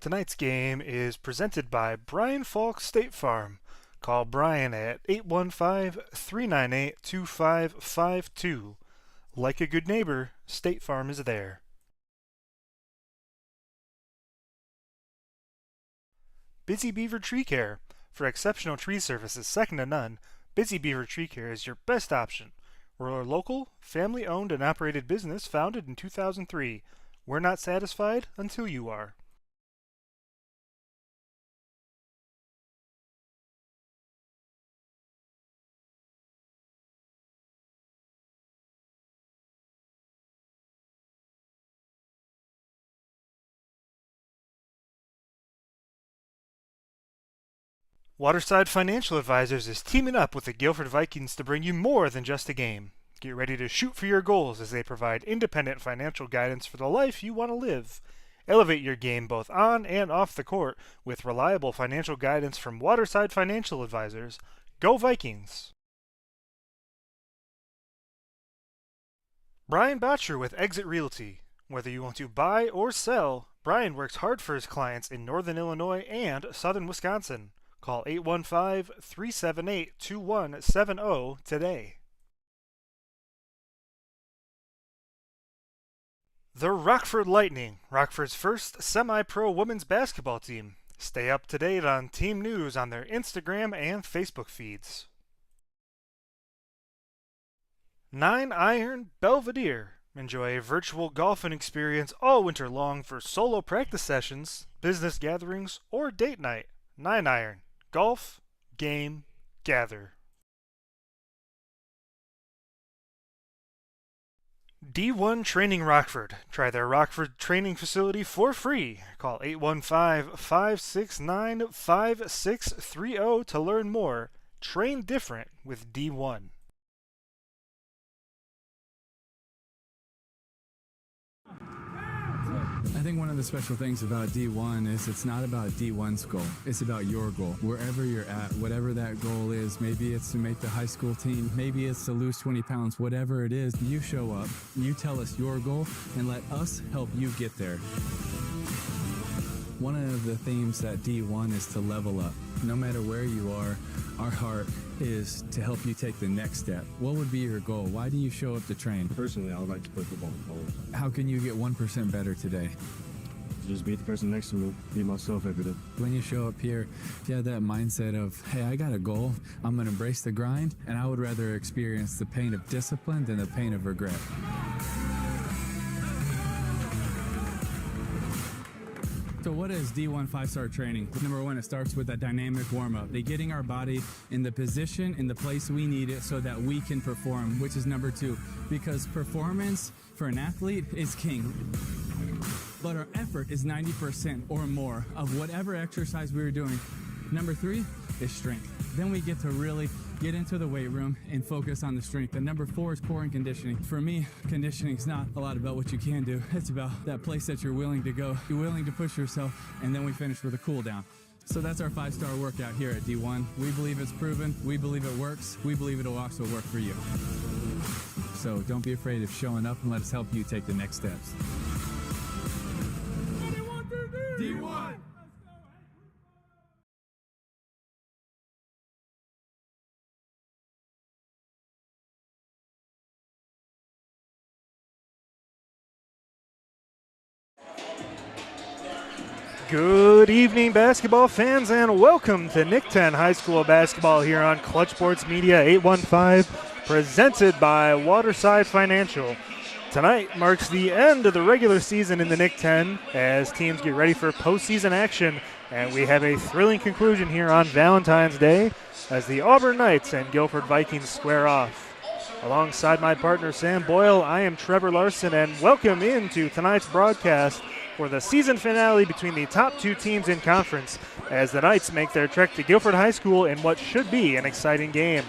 Tonight's game is presented by Brian Falk State Farm. Call Brian at 815-398-2552. Like a good neighbor, State Farm is there. Busy Beaver Tree Care. For exceptional tree services second to none, Busy Beaver Tree Care is your best option. We're a local, family-owned and operated business founded in 2003. We're not satisfied until you are. Waterside Financial Advisors is teaming up with the Guilford Vikings to bring you more than just a game. Get ready to shoot for your goals as they provide independent financial guidance for the life you want to live. Elevate your game both on and off the court with reliable financial guidance from Waterside Financial Advisors. Go Vikings! Brian Botcher with Exit Realty. Whether you want to buy or sell, Brian works hard for his clients in Northern Illinois and Southern Wisconsin. Call 815-378-2170 today. The Rockford Lightning, Rockford's first semi-pro women's basketball team. Stay up to date on team news on their Instagram and Facebook feeds. 9 Iron Belvedere. Enjoy a virtual golfing experience all winter long for solo practice sessions, business gatherings, or date night. 9 Iron. Golf, game, gather. D1 Training Rockford. Try their Rockford training facility for free. Call 815-569-5630 to learn more. Train different with D1. I think one of the special things about D1 is it's not about D1's goal. It's about your goal. Wherever you're at, whatever that goal is, maybe it's to make the high school team, maybe it's to lose 20 pounds, whatever it is, you show up, you tell us your goal, and let us help you get there. One of the themes at D1 is to level up. No matter where you are, our heart is to help you take the next step. What would be your goal? Why do you show up to train? Personally, I would like to play football in college. How can you get 1% better today? Just beat the person next to me, be myself every day. When you show up here, if you have that mindset of, hey, I got a goal, I'm going to embrace the grind, and I would rather experience the pain of discipline than the pain of regret. So what is D1 5-star training? Number one, it starts with a dynamic warm-up. They're getting our body in the position, in the place we need it so that we can perform, which is number two. Because performance for an athlete is king. But our effort is 90% or more of whatever exercise we were doing. Number three is strength. Then we get to really get into the weight room and focus on the strength. And number four is core and conditioning. For me, conditioning is not a lot about what you can do. It's about that place that you're willing to go. You're willing to push yourself, and then we finish with a cool down. So that's our 5-star workout here at D1. We believe it's proven. We believe it works. We believe it'll also work for you. So don't be afraid of showing up, and let us help you take the next steps. D1! Good evening, basketball fans, and welcome to Nick 10 High School Basketball here on Clutch Sports Media 815, presented by Waterside Financial. Tonight marks the end of the regular season in the Nick 10 as teams get ready for postseason action, and we have a thrilling conclusion here on Valentine's Day as the Auburn Knights and Guilford Vikings square off. Alongside my partner Sam Boyle, I am Trevor Larson, and welcome into tonight's broadcast for the season finale between the top two teams in conference as the Knights make their trek to Guilford High School in what should be an exciting game.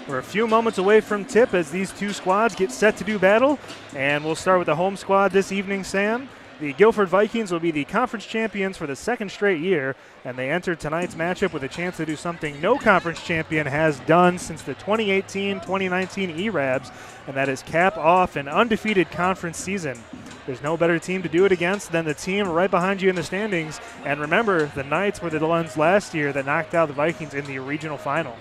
We're a few moments away from tip as these two squads get set to do battle, and we'll start with the home squad this evening, Sam. The Guilford Vikings will be the conference champions for the second straight year, and they enter tonight's matchup with a chance to do something no conference champion has done since the 2018-2019 E-Rabs, and that is cap off an undefeated conference season. There's no better team to do it against than the team right behind you in the standings. And remember, the Knights were the ones last year that knocked out the Vikings in the regional final.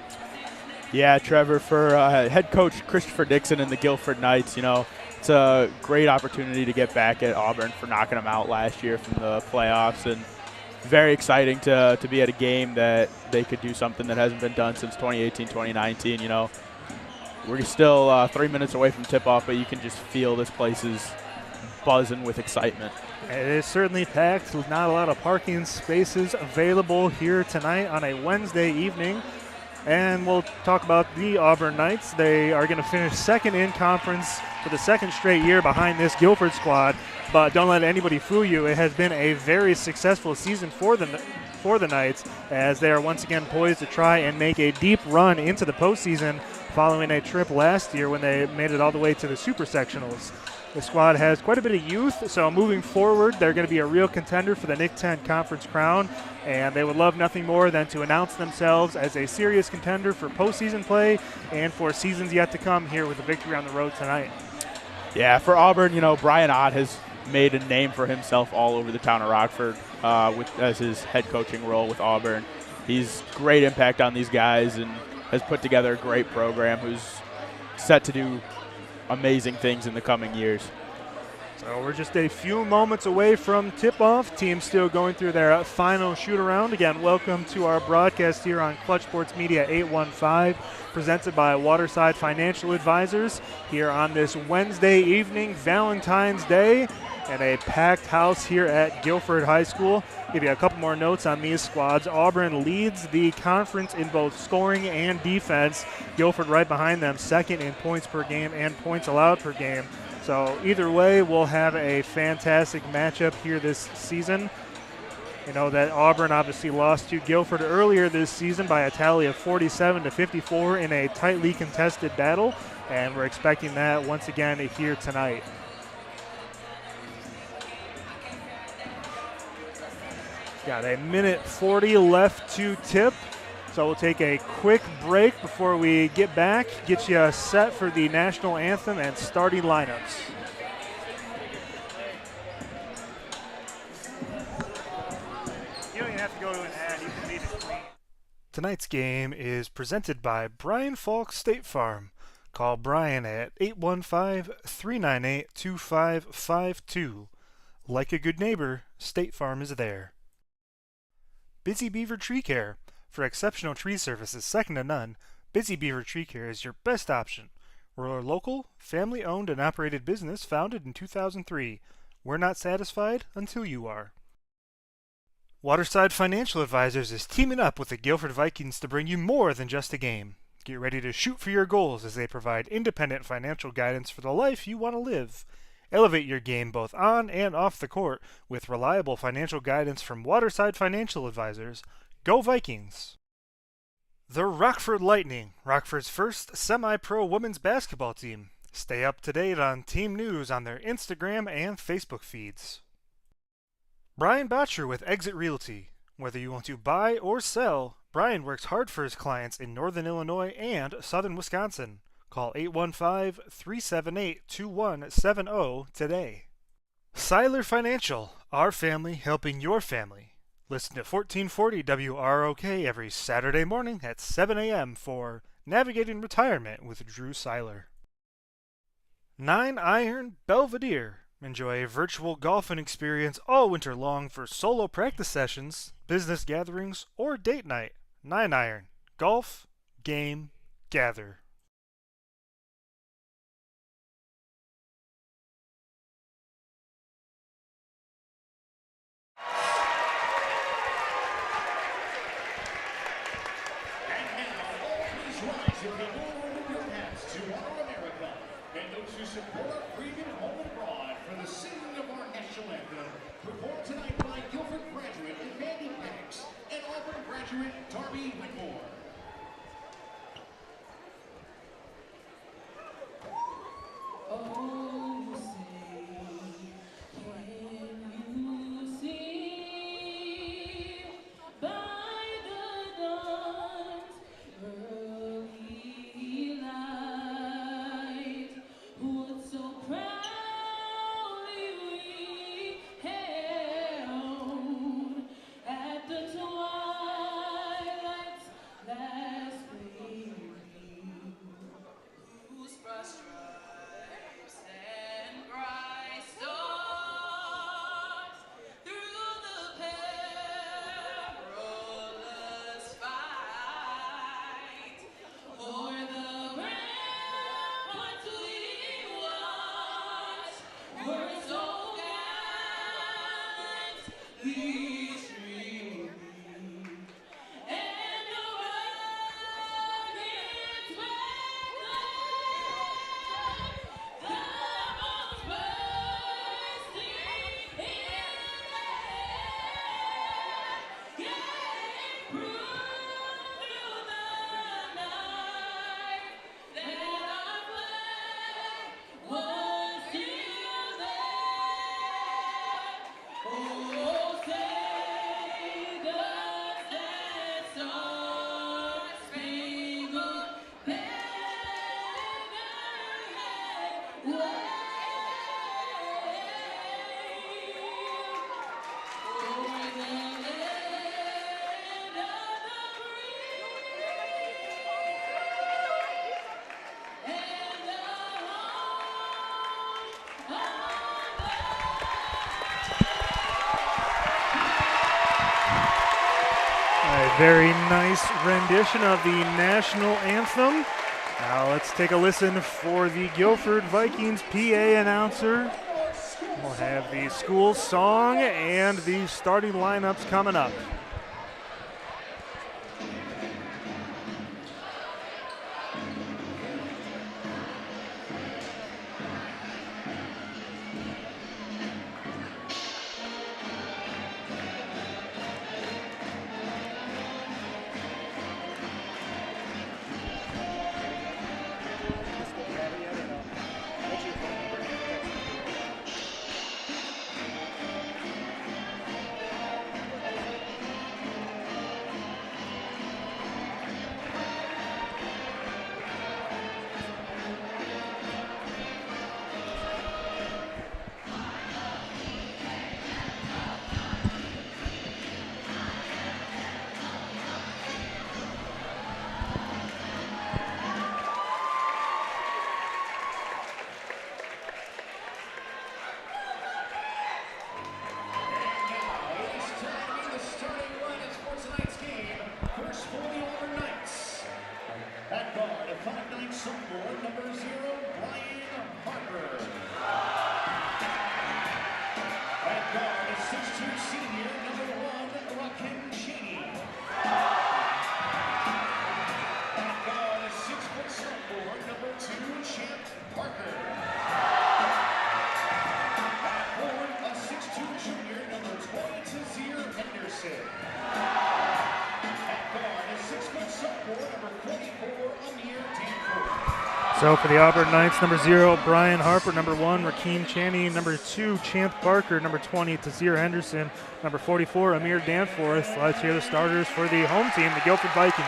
Yeah, Trevor, for head coach Christopher Dixon and the Guilford Knights, it's a great opportunity to get back at Auburn for knocking them out last year from the playoffs, and very exciting to be at a game that they could do something that hasn't been done since 2018-2019. We're still 3 minutes away from tip-off, but you can just feel this place is buzzing with excitement. It is certainly packed with not a lot of parking spaces available here tonight on a Wednesday evening. And we'll talk about the Auburn Knights. They are going to finish second in conference for the second straight year behind this Guilford squad. But don't let anybody fool you. It has been a very successful season for the Knights, as they are once again poised to try and make a deep run into the postseason following a trip last year when they made it all the way to the Super Sectionals. The squad has quite a bit of youth, so moving forward, they're going to be a real contender for the Nick 10 Conference crown, and they would love nothing more than to announce themselves as a serious contender for postseason play and for seasons yet to come here with a victory on the road tonight. Yeah, for Auburn, Brian Ott has made a name for himself all over the town of Rockford as his head coaching role with Auburn. He's great impact on these guys and has put together a great program who's set to do amazing things in the coming years. So we're just a few moments away from tip-off. Teams still going through their final shoot-around. Again, welcome to our broadcast here on Clutch Sports Media 815, presented by Waterside Financial Advisors here on this Wednesday evening, Valentine's Day, and a packed house here at Guilford High School. Give you a couple more notes on these squads. Auburn leads the conference in both scoring and defense. Guilford right behind them, second in points per game and points allowed per game. So either way, we'll have a fantastic matchup here this season. You know that Auburn obviously lost to Guilford earlier this season by a tally of 47-54 in a tightly contested battle, and we're expecting that once again here tonight. Got a minute 40 left to tip, so we'll take a quick break before we get back, get you set for the national anthem and starting lineups. You don't even have to go to an ad, you can leave it clean. Tonight's game is presented by Brian Falk State Farm. Call Brian at 815-398-2552. Like a good neighbor, State Farm is there. Busy Beaver Tree Care. For exceptional tree services second to none, Busy Beaver Tree Care is your best option. We're a local, family-owned and operated business founded in 2003. We're not satisfied until you are. Waterside Financial Advisors is teaming up with the Guilford Vikings to bring you more than just a game. Get ready to shoot for your goals as they provide independent financial guidance for the life you want to live. Elevate your game both on and off the court with reliable financial guidance from Waterside Financial Advisors. Go Vikings! The Rockford Lightning, Rockford's first semi-pro women's basketball team. Stay up to date on team news on their Instagram and Facebook feeds. Brian Botcher with Exit Realty. Whether you want to buy or sell, Brian works hard for his clients in Northern Illinois and Southern Wisconsin. Call 815-378-2170 today. Seiler Financial, our family helping your family. Listen to 1440 WROK every Saturday morning at 7 a.m. for Navigating Retirement with Drew Seiler. 9 Iron Belvedere. Enjoy a virtual golfing experience all winter long for solo practice sessions, business gatherings, or date night. 9 Iron. Golf, game, gather. Very nice rendition of the national anthem. Now let's take a listen for the Guilford Vikings PA announcer. We'll have the school song and the starting lineups coming up. So for the Auburn Knights, number 0, Brian Harper, number 1, Rakeem Chaney, number 2, Champ Parker, number 20, Tazir Henderson, number 44, Amir Danforth. Let's hear the starters for the home team, the Guilford Vikings.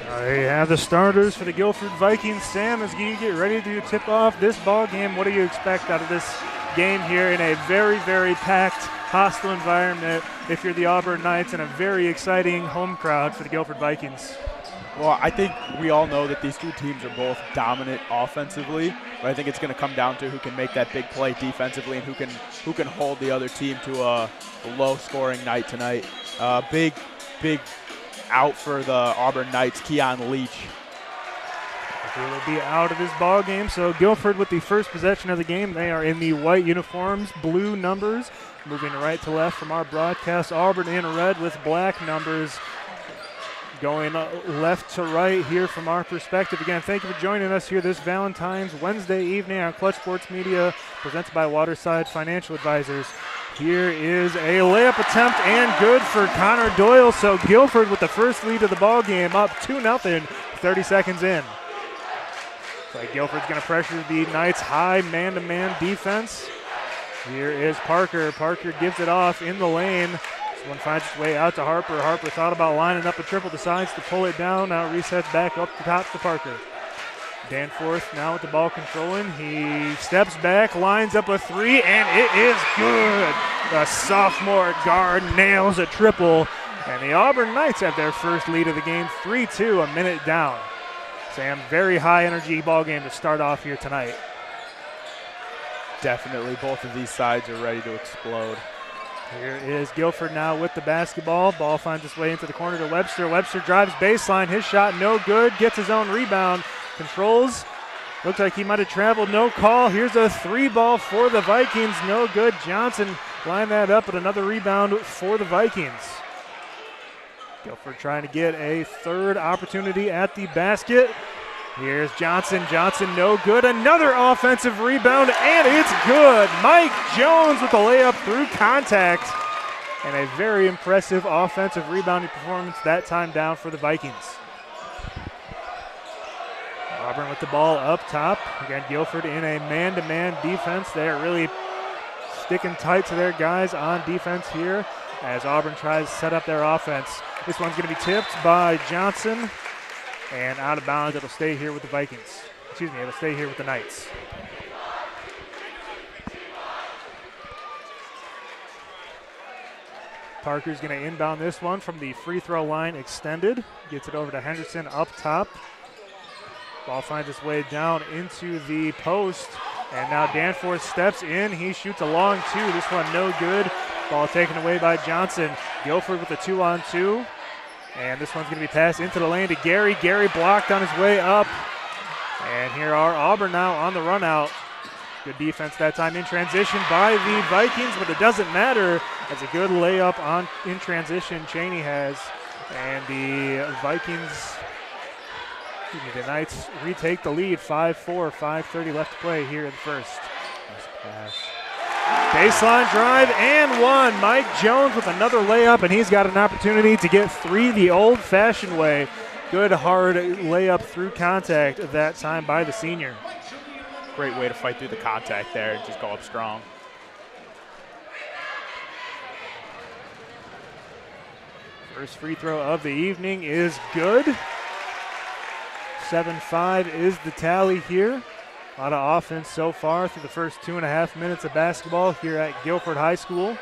There you have the starters for the Guilford Vikings. Sam, as you get ready to tip off this ball game, what do you expect out of this game here in a very, very packed, hostile environment if you're the Auburn Knights, and a very exciting home crowd for the Guilford Vikings? Well, I think we all know that these two teams are both dominant offensively, but I think it's going to come down to who can make that big play defensively and who can hold the other team to a low-scoring night tonight. Big out for the Auburn Knights, Keon Leach. He will be out of this ball game. So Guilford with the first possession of the game. They are in the white uniforms, blue numbers. Moving right to left from our broadcast, Auburn in red with black numbers. going left to right here from our perspective. Again, thank you for joining us here this Valentine's Wednesday evening on Clutch Sports Media, presented by Waterside Financial Advisors. Here is a layup attempt and good for Connor Doyle. So Guilford with the first lead of the ball game, up 2-0, 30 seconds in. So Guilford's going to pressure the Knights' high man-to-man defense. Here is Parker. Parker gives it off in the lane. This one finds its way out to Harper. Harper thought about lining up a triple, decides to pull it down. Now resets back up the top to Parker. Danforth now with the ball controlling. He steps back, lines up a three, and it is good. The sophomore guard nails a triple, and the Auburn Knights have their first lead of the game, 3-2, a minute down. Sam, very high energy ball game to start off here tonight. Definitely, both of these sides are ready to explode. Here is Guilford now with the basketball. Ball finds its way into the corner to Webster. Webster drives baseline. His shot no good. Gets his own rebound. Controls. Looks like he might have traveled. No call. Here's a three ball for the Vikings. No good. Johnson lined that up, but another rebound for the Vikings. Guilford trying to get a third opportunity at the basket. Here's Johnson. Johnson no good. Another offensive rebound, and it's good. Mike Jones with the layup through contact, and a very impressive offensive rebounding performance that time down for the Vikings. Auburn with the ball up top. Again, Guilford in a man-to-man defense. They're really sticking tight to their guys on defense here as Auburn tries to set up their offense. This one's going to be tipped by Johnson. And out of bounds, it'll stay here with the Vikings. Excuse me, it'll stay here with the Knights. Parker's going to inbound this one from the free throw line extended. Gets it over to Henderson up top. Ball finds its way down into the post. And now Danforth steps in. He shoots a long two. This one no good. Ball taken away by Johnson. Guilford with a 2-on-2. And this one's going to be passed into the lane to Gary. Gary blocked on his way up. And here are Auburn now on the run out. Good defense that time in transition by the Vikings, but it doesn't matter. It's a good layup in transition Cheney has. And the Vikings, the Knights retake the lead, 5-4, 5:30 left to play here in the first. Nice pass. Baseline drive and one. Mike Jones with another layup, and he's got an opportunity to get three the old-fashioned way. Good hard layup through contact that time by the senior. Great way to fight through the contact there and just go up strong. First free throw of the evening is good. 7-5 is the tally here. A lot of offense so far through the first 2.5 minutes of basketball here at Guilford High School.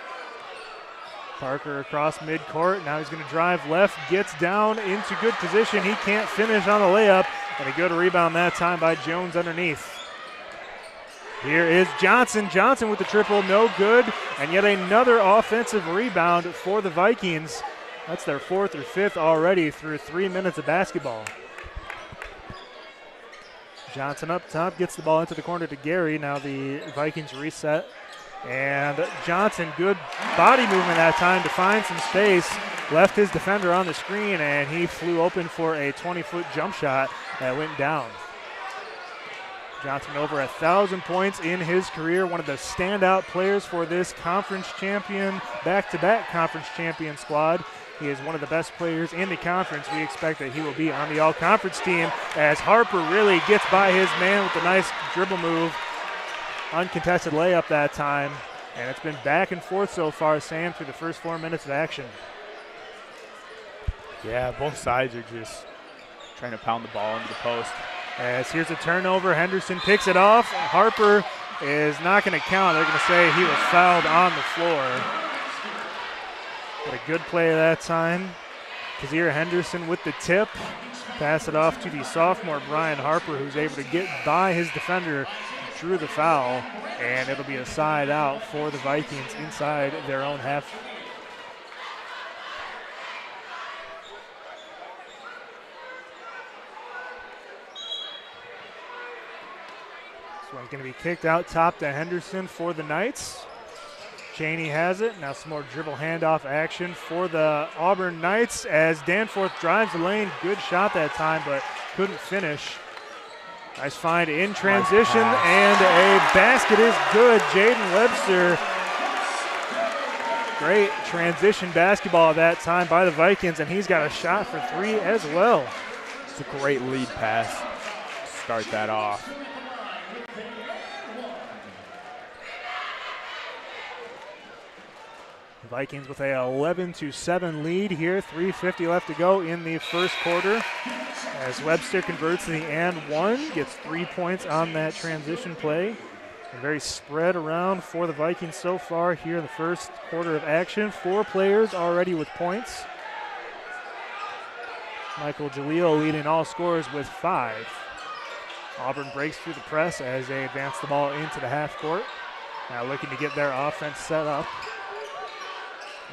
Parker across midcourt. Now he's going to drive left, gets down into good position. He can't finish on the layup, and a good rebound that time by Jones underneath. Here is Johnson. Johnson with the triple, no good, and yet another offensive rebound for the Vikings. That's their fourth or fifth already through 3 minutes of basketball. Johnson up top, gets the ball into the corner to Gary. Now the Vikings reset. And Johnson, good body movement that time to find some space. Left his defender on the screen, and he flew open for a 20-foot jump shot that went down. Johnson over 1,000 points in his career, one of the standout players for this conference champion, back-to-back conference champion squad. He is one of the best players in the conference. We expect that he will be on the all-conference team as Harper really gets by his man with a nice dribble move. Uncontested layup that time. And it's been back and forth so far, Sam, through the first 4 minutes of action. Yeah, both sides are just trying to pound the ball into the post. As here's a turnover, Henderson picks it off. Harper is not going to count. They're going to say he was fouled on the floor. But a good play that time. Kazir Henderson with the tip. Pass it off to the sophomore Brian Harper, who's able to get by his defender, drew the foul, and it'll be a side out for the Vikings inside their own half. This one's going to be kicked out top to Henderson for the Knights. Cheney has it. Now some more dribble handoff action for the Auburn Knights as Danforth drives the lane. Good shot that time, but couldn't finish. Nice find in transition, and a basket is good. Jaden Webster. Great transition basketball that time by the Vikings, and he's got a shot for 3 as well. It's a great lead pass. Start that off. The Vikings with a 11-7 lead here. 3:50 left to go in the first quarter. As Webster converts to the and one, gets 3 points on that transition play. And very spread around for the Vikings so far here in the first quarter of action. 4 players already with points. Michael Jalil leading all scorers with 5. Auburn breaks through the press as they advance the ball into the half court. Now looking to get their offense set up.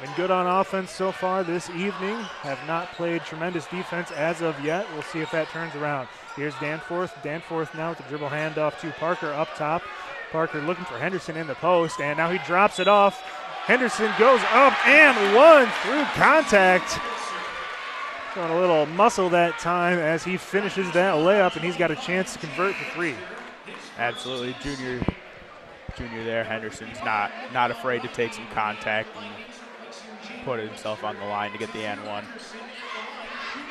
Been good on offense so far this evening. Have not played tremendous defense as of yet. We'll see if that turns around. Here's Danforth. Danforth now with the dribble handoff to Parker up top. Parker looking for Henderson in the post, and now he drops it off. Henderson goes up and one through contact. Showing a little muscle that time as he finishes that layup, and he's got a chance to convert for 3. Absolutely, junior there. Henderson's not afraid to take some contact and put himself on the line to get the and one.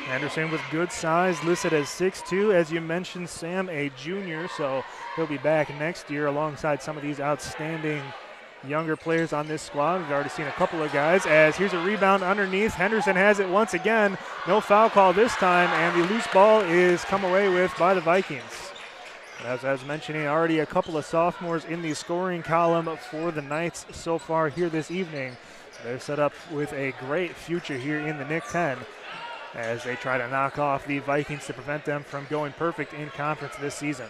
Henderson with good size, listed as 6'2". As you mentioned, Sam, a junior, so he'll be back next year alongside some of these outstanding younger players on this squad. We've already seen a couple of guys. As here's a rebound underneath. Henderson has it once again. No foul call this time, and the loose ball is come away with by the Vikings. As I was mentioning, already a couple of sophomores in the scoring column for the Knights so far here this evening. They're set up with a great future here in the Nick 10 as they try to knock off the Vikings to prevent them from going perfect in conference this season.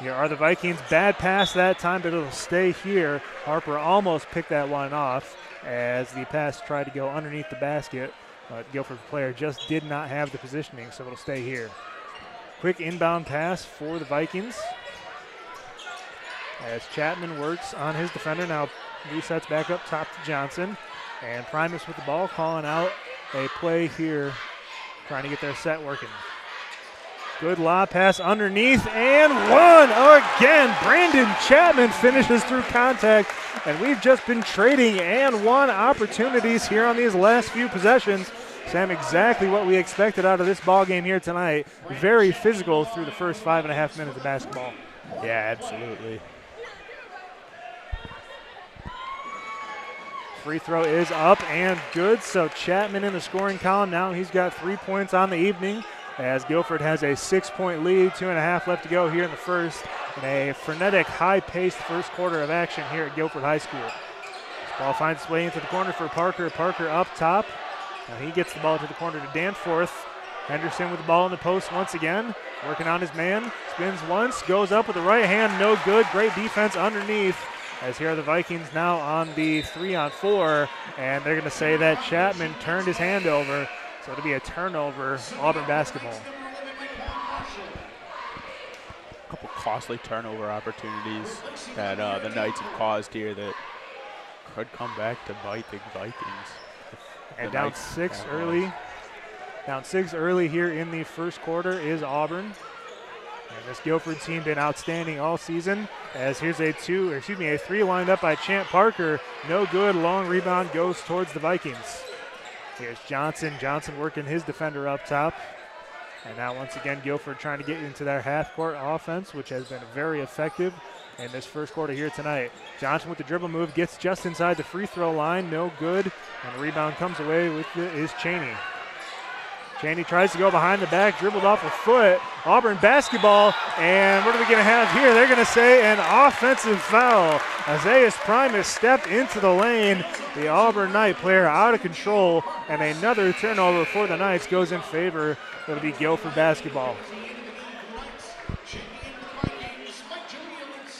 Here are the Vikings. Bad pass that time, but it'll stay here. Harper almost picked that one off as the pass tried to go underneath the basket, but Guilford player just did not have the positioning, so it'll stay here. Quick inbound pass for the Vikings as Chapman works on his defender. Now resets back up top to Johnson, and Primus with the ball, calling out a play here, trying to get their set working. Good lob pass underneath, and one again. Brandon Chapman finishes through contact, and we've just been trading and one opportunities here on these last few possessions. Sam, exactly what we expected out of this ball game here tonight. Very physical through the first 5.5 minutes of basketball. Yeah, absolutely. Free throw is up and good, so Chapman in the scoring column. Now he's got 3 points on the evening as Guilford has a 6-point lead, 2.5 left to go here in the first, and a frenetic, high-paced first quarter of action here at Guilford High School. This ball finds its way into the corner for Parker. Parker up top. Now he gets the ball to the corner to Danforth. Henderson with the ball in the post once again, working on his man. Spins once, goes up with the right hand, no good. Great defense underneath. As here are the Vikings now on the 3-on-4, and they're going to say that Chapman turned his hand over, so it'll be a turnover, Auburn basketball. A couple costly turnover opportunities that the Knights have caused here that could come back to bite the Vikings. And down 6 early. Down 6 early here in the first quarter is Auburn. And this Guilford team been outstanding all season. As here's a 3 lined up by Champ Parker. No good. Long rebound goes towards the Vikings. Here's Johnson. Johnson working his defender up top. And now once again Guilford trying to get into their half-court offense, which has been very effective in this first quarter here tonight. Johnson with the dribble move gets just inside the free throw line. No good. And the rebound comes away with it is Cheney. Cheney tries to go behind the back, dribbled off a foot. Auburn basketball, and what are we going to have here? They're going to say an offensive foul. Isaiah Primus stepped into the lane. The Auburn Knight player out of control, and another turnover for the Knights goes in favor. It'll be Guilford basketball.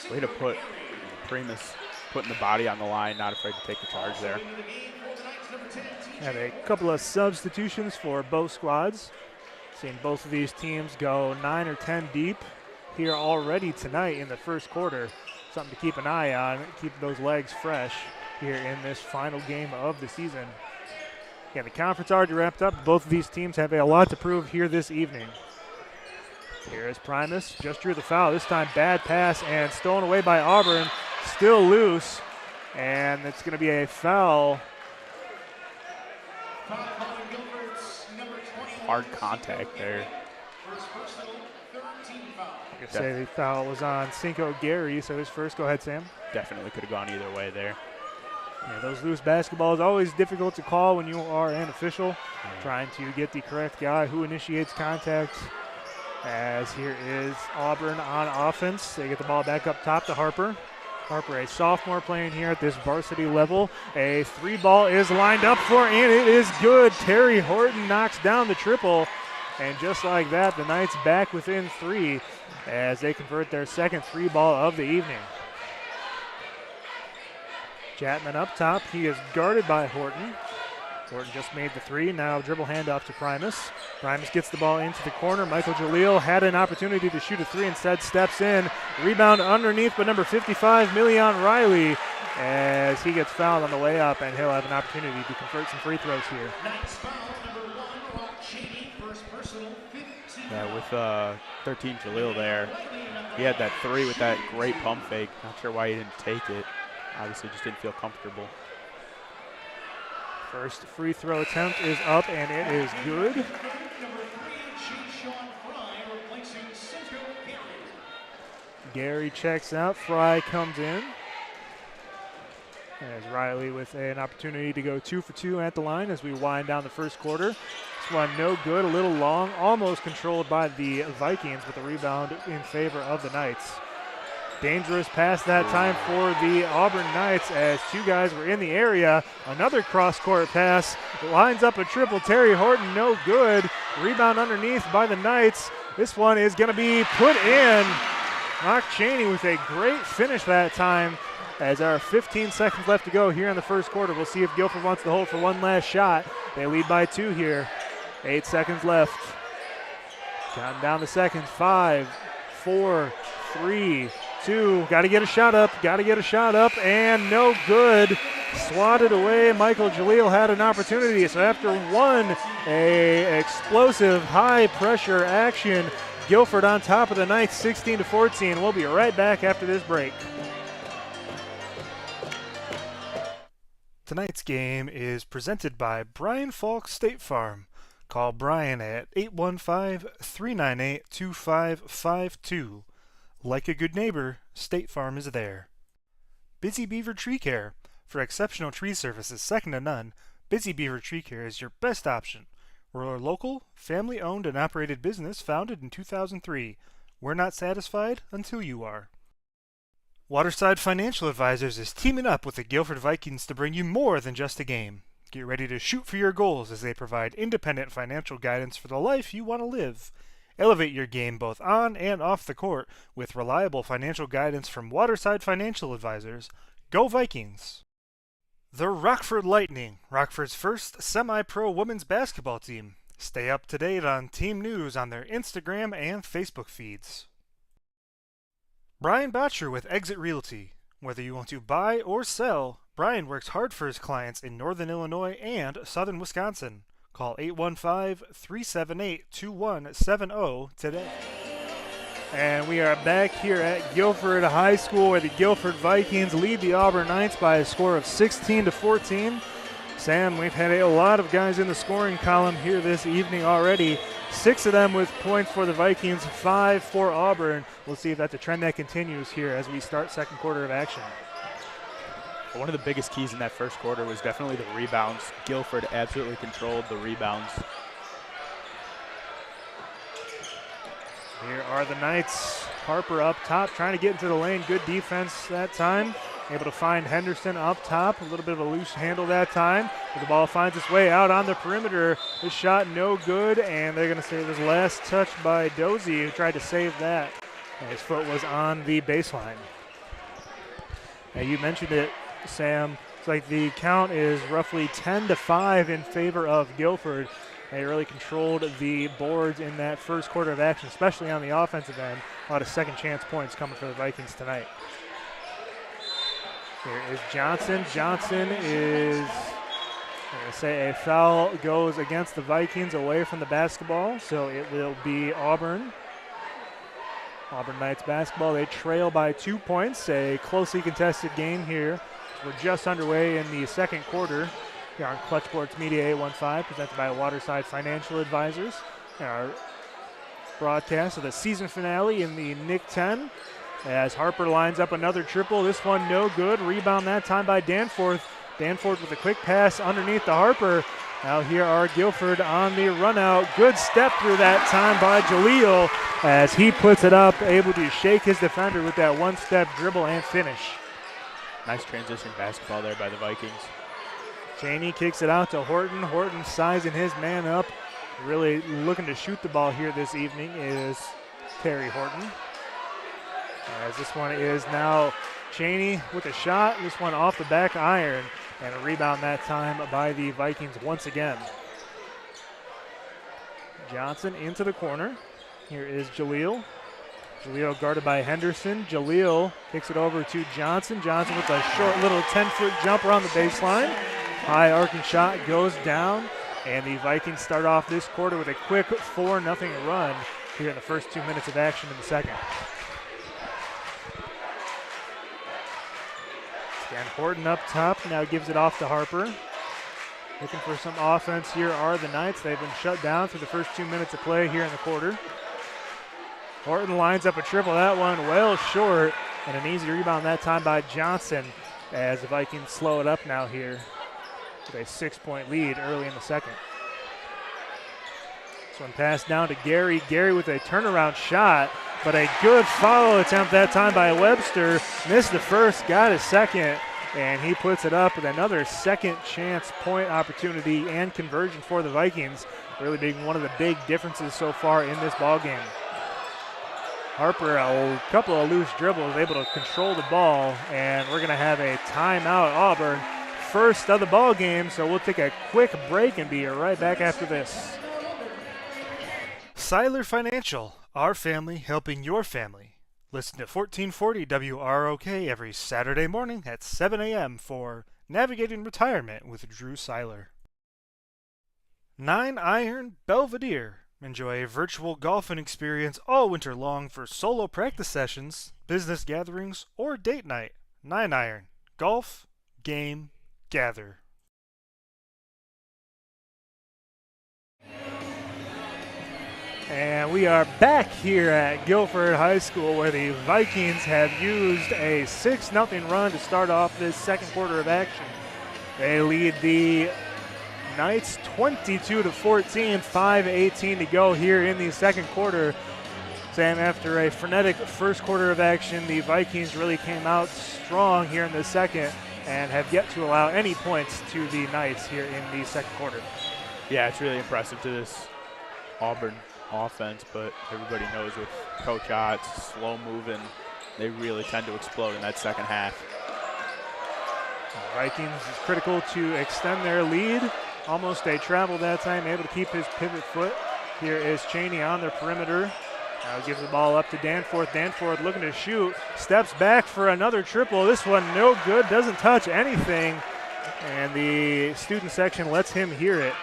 Way to put Primus putting the body on the line, not afraid to take the charge there. And a couple of substitutions for both squads. Seeing both of these teams go 9 or 10 deep here already tonight in the first quarter. Something to keep an eye on, keep those legs fresh. here in this final game of the season. Yeah, the conference already wrapped up. Both of these teams have a lot to prove here this evening. Here is Primus, just drew the foul. This time bad pass and stolen away by Auburn. Still loose, and it's going to be a foul. Hard contact there. I could say the foul was on Cinco Gary, so his first. Go ahead, Sam. Definitely could have gone either way there. Yeah, those loose basketballs always difficult to call when you are an official, trying to get the correct guy who initiates contact. As here is Auburn on offense. They get the ball back up top to Harper. Harper, a sophomore playing here at this varsity level. A three ball is lined up for, and it is good. Terry Horton knocks down the triple. And just like that, the Knights back within 3 as they convert their second three ball of the evening. Chapman up top. He is guarded by Horton. Horton just made the 3. Now dribble handoff to Primus. Primus gets the ball into the corner. Michael Jalil had an opportunity to shoot a 3, instead steps in. Rebound underneath, but number 55, Milian Riley, as he gets fouled on the way up, and he'll have an opportunity to convert some free throws here. Yeah, with 13 Jalil there, he had that 3 with that great pump fake. Not sure why he didn't take it. Obviously just didn't feel comfortable. First free throw attempt is up, and it is good. Gary checks out. Fry comes in. As Riley with an opportunity to go 2 for 2 at the line as we wind down the first quarter. This one no good, a little long, almost controlled by the Vikings, with the rebound in favor of the Knights. Dangerous pass that time for the Auburn Knights as 2 guys were in the area. Another cross-court pass lines up a triple. Terry Horton, no good. Rebound underneath by the Knights. This one is going to be put in. Mark Cheney with a great finish that time. As there are 15 seconds left to go here in the first quarter. We'll see if Guilford wants to hold for one last shot. They lead by 2 here. 8 seconds left. Counting down the seconds. 5, 4, 3, 2. Got to get a shot up, and no good. Swatted away. Michael Jalil had an opportunity. So after one, a explosive high-pressure action. Guilford on top of the Knights, 16-14. We'll be right back after this break. Tonight's game is presented by Brian Falk State Farm. Call Brian at 815-398-2552. Like a good neighbor, State Farm is there. Busy Beaver Tree Care. For exceptional tree services second to none, Busy Beaver Tree Care is your best option. We're a local, family-owned and operated business founded in 2003. We're not satisfied until you are. Waterside Financial Advisors is teaming up with the Guilford Vikings to bring you more than just a game. Get ready to shoot for your goals as they provide independent financial guidance for the life you want to live. Elevate your game both on and off the court with reliable financial guidance from Waterside Financial Advisors. Go Vikings! The Rockford Lightning, Rockford's first semi-pro women's basketball team. Stay up to date on team news on their Instagram and Facebook feeds. Brian Botcher with Exit Realty. Whether you want to buy or sell, Brian works hard for his clients in Northern Illinois and Southern Wisconsin. Call 815-378-2170 today. And we are back here at Guilford High School, where the Guilford Vikings lead the Auburn Knights by a score of 16-14. Sam, we've had a lot of guys in the scoring column here this evening already. 6 of them with points for the Vikings, 5 for Auburn. We'll see if that's a trend that continues here as we start second quarter of action. One of the biggest keys in that first quarter was definitely the rebounds. Guilford absolutely controlled the rebounds. Here are the Knights. Harper up top, trying to get into the lane. Good defense that time. Able to find Henderson up top. A little bit of a loose handle that time. But the ball finds its way out on the perimeter. This shot no good, and they're going to say it was last touch by Dozie, who tried to save that. And his foot was on the baseline. Now you mentioned it, Sam. It's like the count is roughly 10-5 in favor of Guilford. They really controlled the boards in that first quarter of action, especially on the offensive end. A lot of second chance points coming for the Vikings tonight. Here is Johnson. Johnson is, I'm going to say a foul goes against the Vikings away from the basketball, so it will be Auburn. Auburn Knights basketball. They trail by 2 points, a closely contested game here. We're just underway in the second quarter here on Clutch Sports Media 815, presented by Waterside Financial Advisors. Our broadcast of the season finale in the Nick 10 as Harper lines up another triple. This one no good. Rebound that time by Danforth. Danforth with a quick pass underneath the Harper. Now here are Guilford on the run out. Good step through that time by Jaleel as he puts it up, able to shake his defender with that one-step dribble and finish. Nice transition basketball there by the Vikings. Cheney kicks it out to Horton. Horton sizing his man up. Really looking to shoot the ball here this evening is Terry Horton. As this one is now Cheney with a shot. This one off the back iron. And a rebound that time by the Vikings once again. Johnson into the corner. Here is Jaleel. Jaleel guarded by Henderson. Jaleel kicks it over to Johnson. Johnson with a short little 10-foot jumper on the baseline. High arcing shot goes down. And the Vikings start off this quarter with a quick 4-0 run here in the first 2 minutes of action in the second. Again, Horton up top, now gives it off to Harper. Looking for some offense here are the Knights. They've been shut down through the first 2 minutes of play here in the quarter. Horton lines up a triple, that one well short, and an easy rebound that time by Johnson as the Vikings slow it up now here with a 6-point lead early in the second. This one passed down to Gary. Gary with a turnaround shot, but a good follow attempt that time by Webster. Missed the first, got his second, and he puts it up with another second chance point opportunity and conversion for the Vikings, really being one of the big differences so far in this ball game. Harper, a couple of loose dribbles, able to control the ball, and we're going to have a timeout, Auburn. First of the ball game, so we'll take a quick break and be right back after this. Seiler Financial, our family helping your family. Listen to 1440 WROK every Saturday morning at 7 a.m. for Navigating Retirement with Drew Seiler. 9 Iron Belvedere. Enjoy a virtual golfing experience all winter long for solo practice sessions, business gatherings, or date night. 9 Iron. Golf, game, gather. And we are back here at Guilford High School where the Vikings have used a 6-0 run to start off this second quarter of action. They lead the Knights 22-14, 5:18 to go here in the second quarter. Sam, after a frenetic first quarter of action, the Vikings really came out strong here in the second and have yet to allow any points to the Knights here in the second quarter. Yeah, it's really impressive to this Auburn offense, but everybody knows with Coach Ott's slow moving, they really tend to explode in that second half. The Vikings is critical to extend their lead. Almost a travel that time, able to keep his pivot foot. Here is Cheney on the perimeter. Now gives the ball up to Danforth. Danforth looking to shoot. Steps back for another triple. This one no good, doesn't touch anything. And the student section lets him hear it.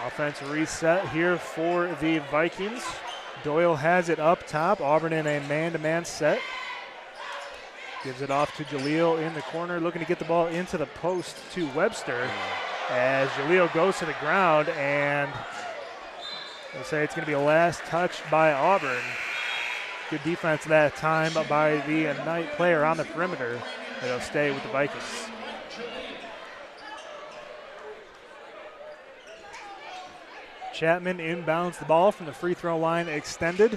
Offense reset here for the Vikings. Doyle has it up top. Auburn in a man-to-man set. Gives it off to Jaleel in the corner, looking to get the ball into the post to Webster as Jaleel goes to the ground, and they say it's going to be a last touch by Auburn. Good defense that time by the Knight player on the perimeter. They'll stay with the Vikings. Chapman inbounds the ball from the free throw line extended.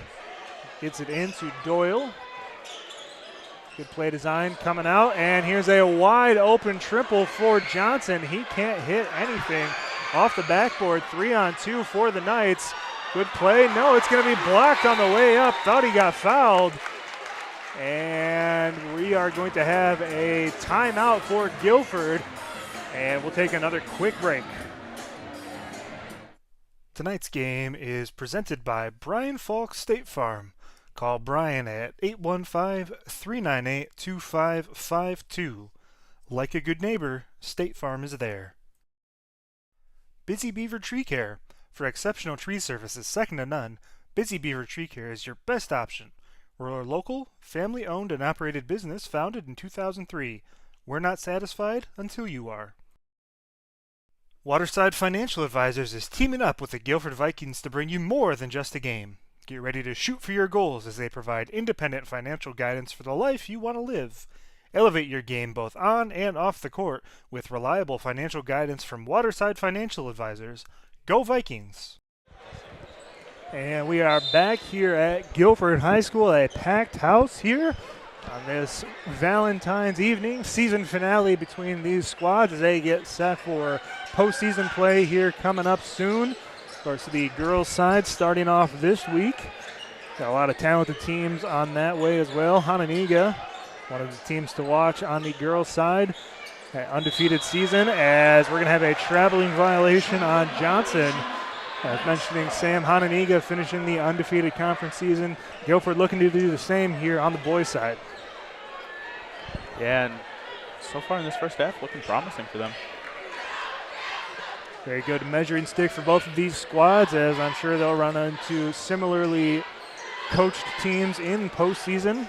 Gets it into Doyle. Good play design coming out, and here's a wide open triple for Johnson. He can't hit anything off the backboard. 3-on-2 for the Knights. Good play. No, it's going to be blocked on the way up. Thought he got fouled. And we are going to have a timeout for Guilford, and we'll take another quick break. Tonight's game is presented by Brian Falk State Farm. Call Brian at 815-398-2552. Like a good neighbor, State Farm is there. Busy Beaver Tree Care. For exceptional tree services second to none, Busy Beaver Tree Care is your best option. We're a local, family-owned and operated business founded in 2003. We're not satisfied until you are. Waterside Financial Advisors is teaming up with the Guilford Vikings to bring you more than just a game. Get ready to shoot for your goals as they provide independent financial guidance for the life you want to live. Elevate your game both on and off the court with reliable financial guidance from Waterside Financial Advisors. Go Vikings! And we are back here at Guilford High School, a packed house here on this Valentine's evening. Season finale between these squads as they get set for postseason play here coming up soon. Of course, the girls' side starting off this week. Got a lot of talented teams on that way as well. Hononegah, one of the teams to watch on the girls' side. An undefeated season as we're going to have a traveling violation on Johnson. As mentioning Sam, Hononegah finishing the undefeated conference season. Guilford looking to do the same here on the boys' side. Yeah, and so far in this first half, looking promising for them. Very good measuring stick for both of these squads, as I'm sure they'll run into similarly coached teams in postseason.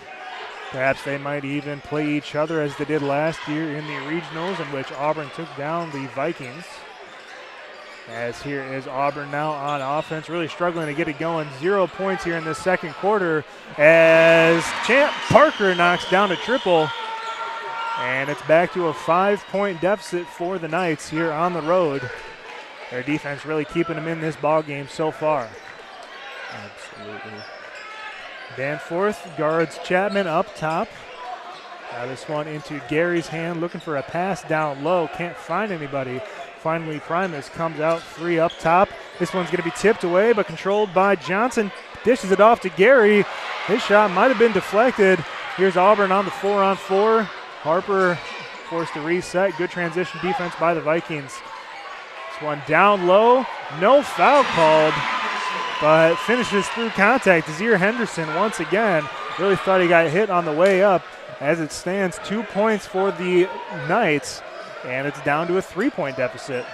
Perhaps they might even play each other as they did last year in the regionals, in which Auburn took down the Vikings. As here is Auburn now on offense, really struggling to get it going. 0 points here in the second quarter as Champ Parker knocks down a triple. And it's back to a 5-point deficit for the Knights here on the road. Their defense really keeping them in this ball game so far. Absolutely. Danforth guards Chapman up top. Now this one into Gary's hand, looking for a pass down low. Can't find anybody. Finally, Primus comes out three up top. This one's going to be tipped away, but controlled by Johnson. Dishes it off to Gary. His shot might have been deflected. Here's Auburn on the 4-on-4. Harper forced to reset. Good transition defense by the Vikings. This one down low. No foul called, but finishes through contact. Desir Henderson once again. Really thought he got hit on the way up. As it stands, 2 points for the Knights, and it's down to a 3-point deficit.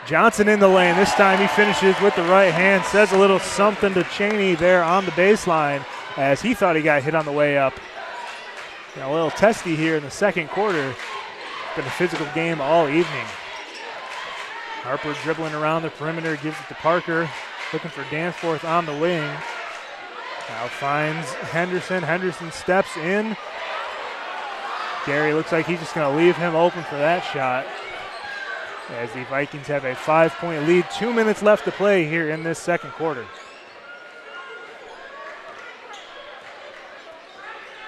Johnson in the lane. This time he finishes with the right hand. Says a little something to Cheney there on the baseline as he thought he got hit on the way up. A little testy here in the second quarter. It's been a physical game all evening. Harper dribbling around the perimeter, gives it to Parker. Looking for Danforth on the wing. Now finds Henderson. Henderson steps in. Gary looks like he's just going to leave him open for that shot. As the Vikings have a 5-point lead. 2 minutes left to play here in this second quarter.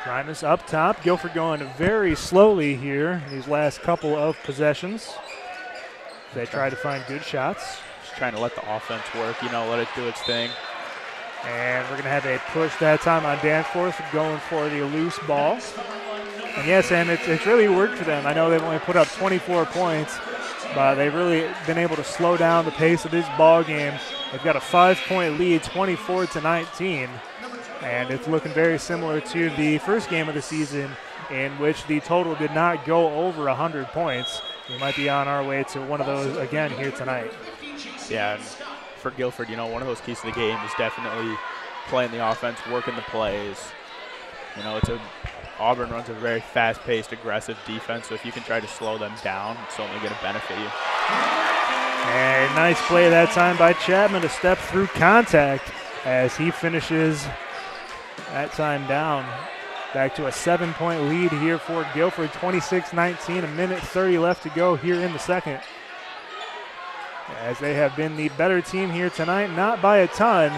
Primus up top. Guilford going very slowly here in these last couple of possessions. They try to find good shots. Just trying to let the offense work, let it do its thing. And we're going to have a push that time on Danforth, going for the loose ball. And yes, and it's really worked for them. I know they've only put up 24 points, but they've really been able to slow down the pace of this ball game. They've got a 5-point lead, 24-19. And it's looking very similar to the first game of the season, in which the total did not go over 100 points. We might be on our way to one of those again here tonight. Yeah, and for Guilford, one of those keys to the game is definitely playing the offense, working the plays. Auburn runs a very fast-paced, aggressive defense, so if you can try to slow them down, it's only going to benefit you. And nice play that time by Chapman to step through contact as he finishes that time down. Back to a 7-point lead here for Guilford, 26-19, a minute 30 left to go here in the second. As they have been the better team here tonight, not by a ton,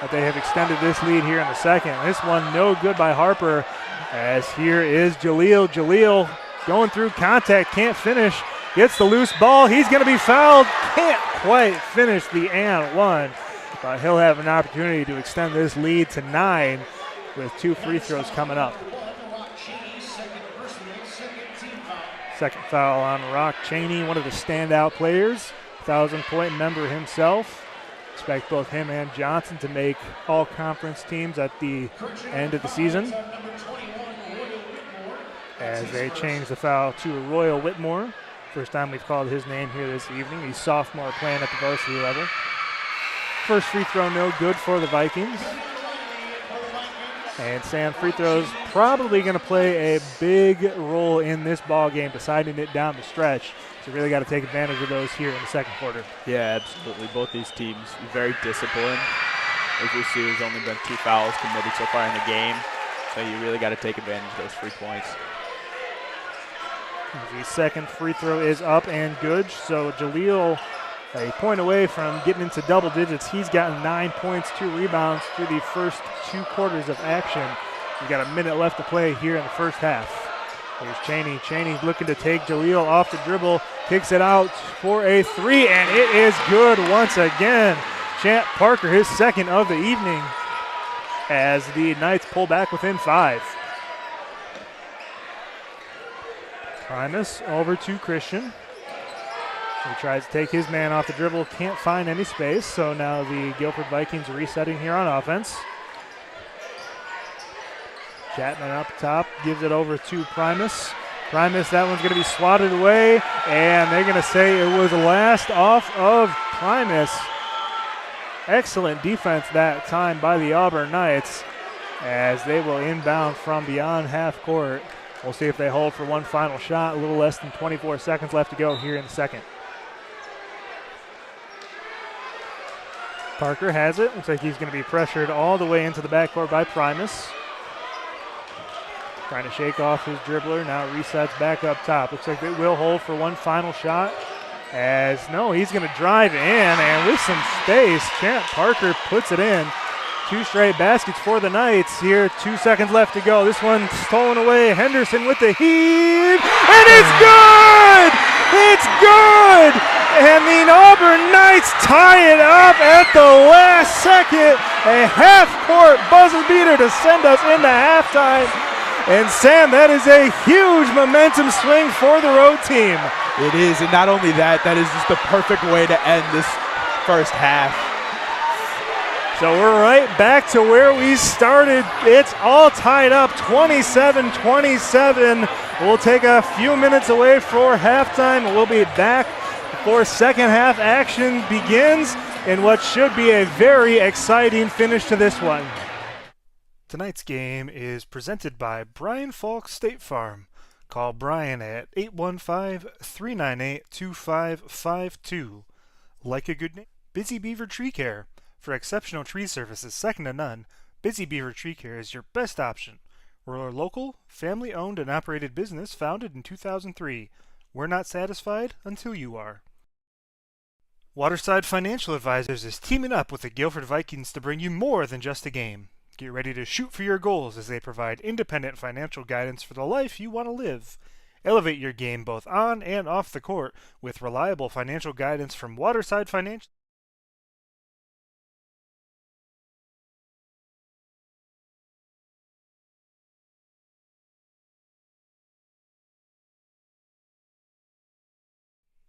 but they have extended this lead here in the second. This one no good by Harper, as here is Jaleel. Jaleel going through contact, can't finish, gets the loose ball. He's going to be fouled, can't quite finish the and one, but he'll have an opportunity to extend this lead to 9 with 2 free throws coming up. Second foul on Rock Cheney, one of the standout players, 1,000-point member himself. Expect both him and Johnson to make all-conference teams at the end of the season. As they change the foul to Royal Whitmore. First time we've called his name here this evening. He's sophomore playing at the varsity level. First free throw no good for the Vikings. And Sam, free throws probably going to play a big role in this ball game, deciding it down the stretch. So really got to take advantage of those here in the second quarter. Yeah, absolutely. Both these teams very disciplined. As you see, there's only been 2 fouls committed so far in the game. So you really got to take advantage of those free points. The second free throw is up and good. So Jaleel, a point away from getting into double digits. He's gotten 9 points, 2 rebounds through the first 2 quarters of action. We've got a minute left to play here in the first half. Here's Cheney. Cheney looking to take Jaleel off the dribble. Kicks it out for a 3, and it is good once again. Champ Parker, his second of the evening, as the Knights pull back within 5. Primus over to Christian. He tries to take his man off the dribble, can't find any space, so now the Guilford Vikings resetting here on offense. Chapman up top, gives it over to Primus. Primus, that one's going to be swatted away, and they're going to say it was last off of Primus. Excellent defense that time by the Auburn Knights, as they will inbound from beyond half court. We'll see if they hold for one final shot. A little less than 24 seconds left to go here in the second. Parker has it. Looks like he's going to be pressured all the way into the backcourt by Primus. Trying to shake off his dribbler. Now resets back up top. Looks like they will hold for one final shot. As no, he's going to drive in, and with some space, Champ Parker puts it in. 2 straight baskets for the Knights here. 2 seconds left to go. This one stolen away. Henderson with the heave, and it's good! It's good! And the Auburn Knights tie it up at the last second. A half-court buzzer beater to send us into halftime. And Sam, that is a huge momentum swing for the road team. It is, and not only that, that is just the perfect way to end this first half. So we're right back to where we started. It's all tied up, 27-27. We'll take a few minutes away for halftime. We'll be back before second half action begins in what should be a very exciting finish to this one. Tonight's game is presented by Brian Falk State Farm. Call Brian at 815-398-2552. Like a good name? Busy Beaver Tree Care. For exceptional tree services second to none, Busy Beaver Tree Care is your best option. We're a local, family-owned and operated business founded in 2003. We're not satisfied until you are. Waterside Financial Advisors is teaming up with the Guilford Vikings to bring you more than just a game. Get ready to shoot for your goals as they provide independent financial guidance for the life you want to live. Elevate your game both on and off the court with reliable financial guidance from Waterside Financial.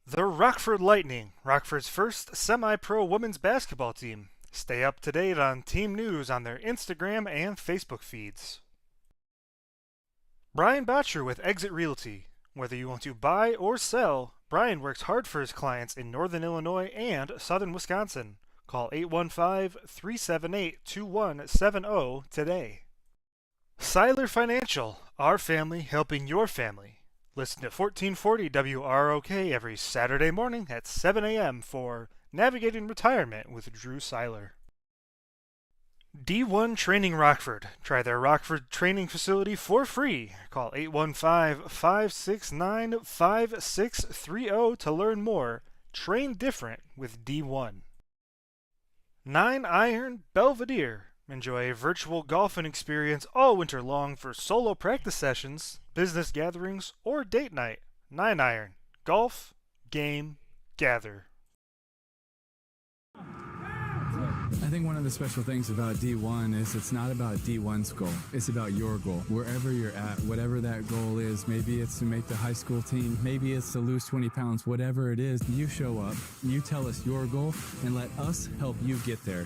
The Rockford Lightning, Rockford's first semi-pro women's basketball team. Stay up to date on team news on their Instagram and Facebook feeds. Brian Botcher with Exit Realty. Whether you want to buy or sell, Brian works hard for his clients in Northern Illinois and Southern Wisconsin. Call 815-378-2170 today. Seiler Financial, our family helping your family. Listen to 1440 WROK every Saturday morning at 7 a.m. for Navigating Retirement with Drew Seiler. D1 Training Rockford. Try their Rockford training facility for free. Call 815-569-5630 to learn more. Train different with D1. 9 Iron Belvedere. Enjoy a virtual golfing experience all winter long for solo practice sessions, business gatherings, or date night. 9 Iron. Golf, game, gather. I think one of the special things about D1 is it's not about D1's goal. It's about your goal. Wherever you're at, whatever that goal is, maybe it's to make the high school team, maybe it's to lose 20 pounds, whatever it is, you show up, you tell us your goal, and let us help you get there.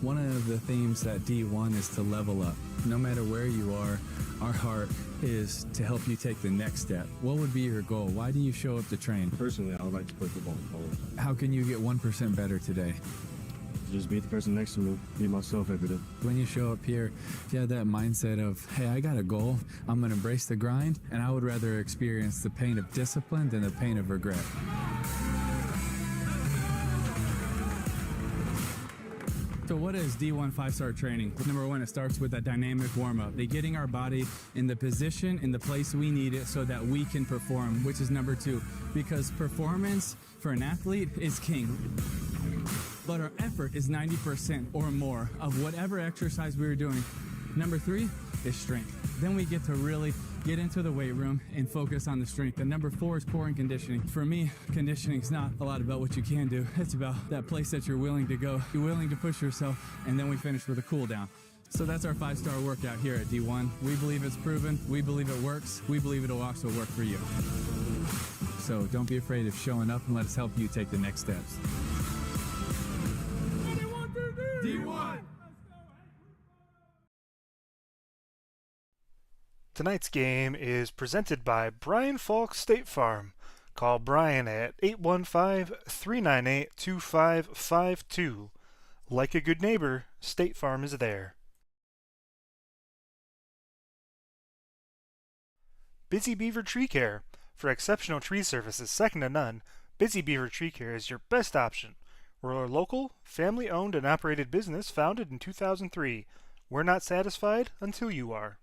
One of the themes at D1 is to level up. No matter where you are, our heart is to help you take the next step. What would be your goal? Why do you show up to train? Personally, I would like to play football in college. How can you get 1% better today? Just beat the person next to me, be myself every day. When you show up here, if you have that mindset of, hey, I got a goal, I'm going to embrace the grind, and I would rather experience the pain of discipline than the pain of regret. So what is D1 5-star training? Number one, it starts with a dynamic warm-up. They're getting our body in the position, in the place we need it so that we can perform, which is number two. Because performance for an athlete is king. But our effort is 90% or more of whatever exercise we were doing. Number three is strength. Then we get to really get into the weight room and focus on the strength. And number four is core and conditioning. For me, conditioning is not a lot about what you can do. It's about that place that you're willing to go. You're willing to push yourself, and then we finish with a cool down. So that's our 5-star workout here at D1. We believe it's proven. We believe it works. We believe it'll also work for you. So don't be afraid of showing up, and let us help you take the next steps. D1! Tonight's game is presented by Brian Falk State Farm. Call Brian at 815-398-2552. Like a good neighbor, State Farm is there. Busy Beaver Tree Care. For exceptional tree services second to none, Busy Beaver Tree Care is your best option. We're a local, family-owned and operated business founded in 2003. We're not satisfied until you are.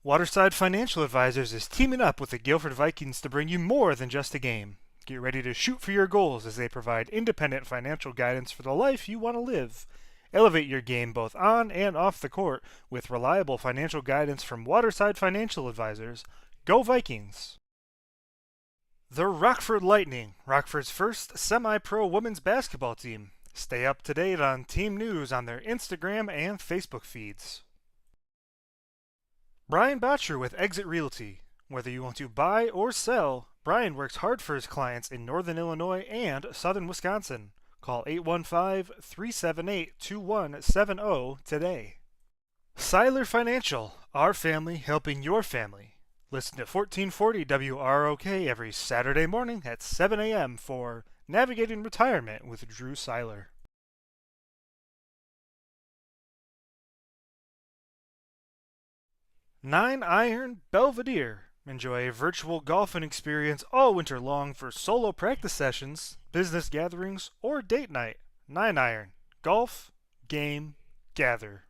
Waterside Financial Advisors is teaming up with the Guilford Vikings to bring you more than just a game. Get ready to shoot for your goals as they provide independent financial guidance for the life you want to live. Elevate your game both on and off the court with reliable financial guidance from Waterside Financial Advisors. Go Vikings! The Rockford Lightning, Rockford's first semi-pro women's basketball team. Stay up to date on team news on their Instagram and Facebook feeds. Brian Botcher with Exit Realty. Whether you want to buy or sell, Brian works hard for his clients in Northern Illinois and Southern Wisconsin. Call 815-378-2170 today. Seiler Financial, our family helping your family. Listen to 1440 WROK every Saturday morning at 7 a.m. for Navigating Retirement with Drew Seiler. Nine Iron Belvedere. Enjoy a virtual golfing experience all winter long for solo practice sessions, business gatherings, or date night. 9 Iron. Golf, game, gather.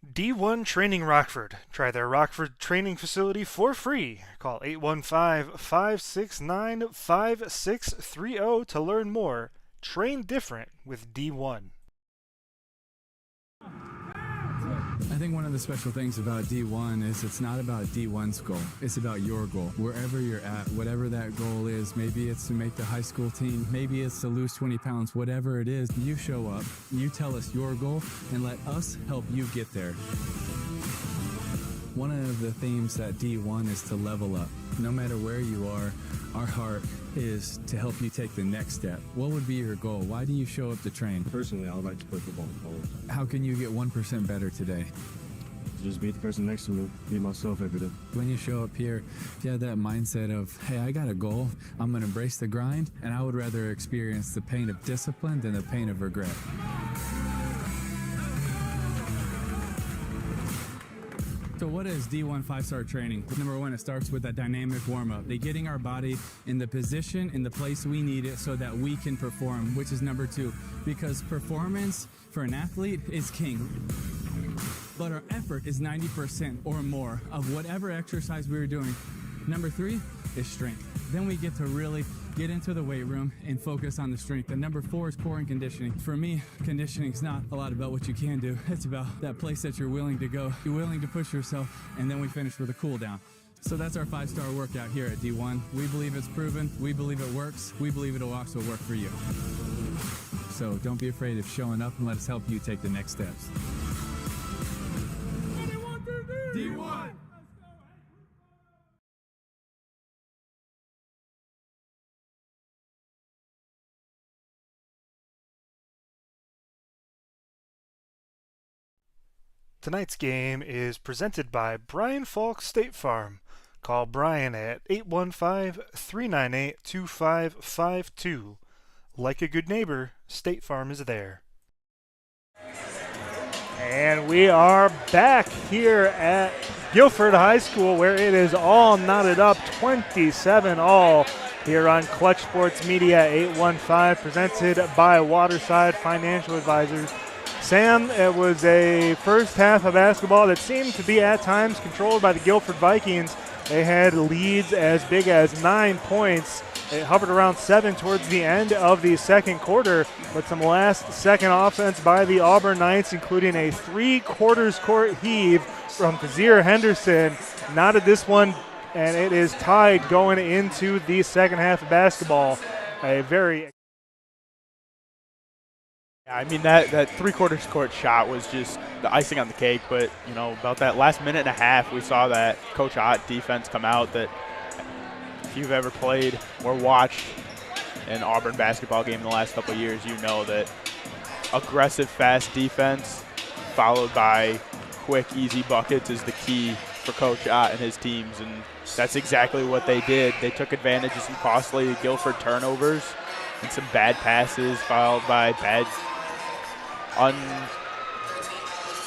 D1 Training Rockford. Try their Rockford training facility for free. Call 815-569-5630 to learn more. Train different with D1. I think one of the special things about D1 is it's not about D1's goal. It's about your goal. Wherever you're at, whatever that goal is, maybe it's to make the high school team, maybe it's to lose 20 pounds, whatever it is, you show up, you tell us your goal, and let us help you get there. One of the themes at D1 is to level up. No matter where you are, our heart is to help you take the next step. What would be your goal? Why do you show up to train? Personally, I would like to play football in college. How can you get 1% better today? Just beat the person next to me, be myself every day. When you show up here, if you have that mindset of, hey, I got a goal, I'm going to embrace the grind, and I would rather experience the pain of discipline than the pain of regret. So what is D1 5-star training? Number one, it starts with a dynamic warm-up. They're getting our body in the position, in the place we need it so that we can perform, which is number two. Because performance for an athlete is king. But our effort is 90% or more of whatever exercise we were doing. Number three is strength. Then we get to really get into the weight room and focus on the strength. And number four is core and conditioning. For me, conditioning is not a lot about what you can do. It's about that place that you're willing to go. You're willing to push yourself, and then we finish with a cool down. So that's our 5-star workout here at D1. We believe it's proven. We believe it works. We believe it'll also work for you. So don't be afraid of showing up, and let us help you take the next steps. D1. Tonight's game is presented by Brian Falk State Farm. Call Brian at 815-398-2552. Like a good neighbor, State Farm is there. And we are back here at Guilford High School, where it is all knotted up 27-all here on Clutch Sports Media 815, presented by Waterside Financial Advisors. Sam, it was a first half of basketball that seemed to be at times controlled by the Guilford Vikings. They had leads as big as 9 points. It hovered around 7 towards the end of the second quarter, but some last-second offense by the Auburn Knights, including a 3/4 court heave from Kazir Henderson, knotted this one, and it is tied going into the second half of basketball. I mean, that 3/4 court shot was just the icing on the cake, but, you know, about that last minute and a half, we saw that Coach Ott defense come out that if you've ever played or watched an Auburn basketball game in the last couple of years, you know that aggressive, fast defense followed by quick, easy buckets is the key for Coach Ott and his teams, and that's exactly what they did. They took advantage of some costly Guilford turnovers and some bad passes followed by bad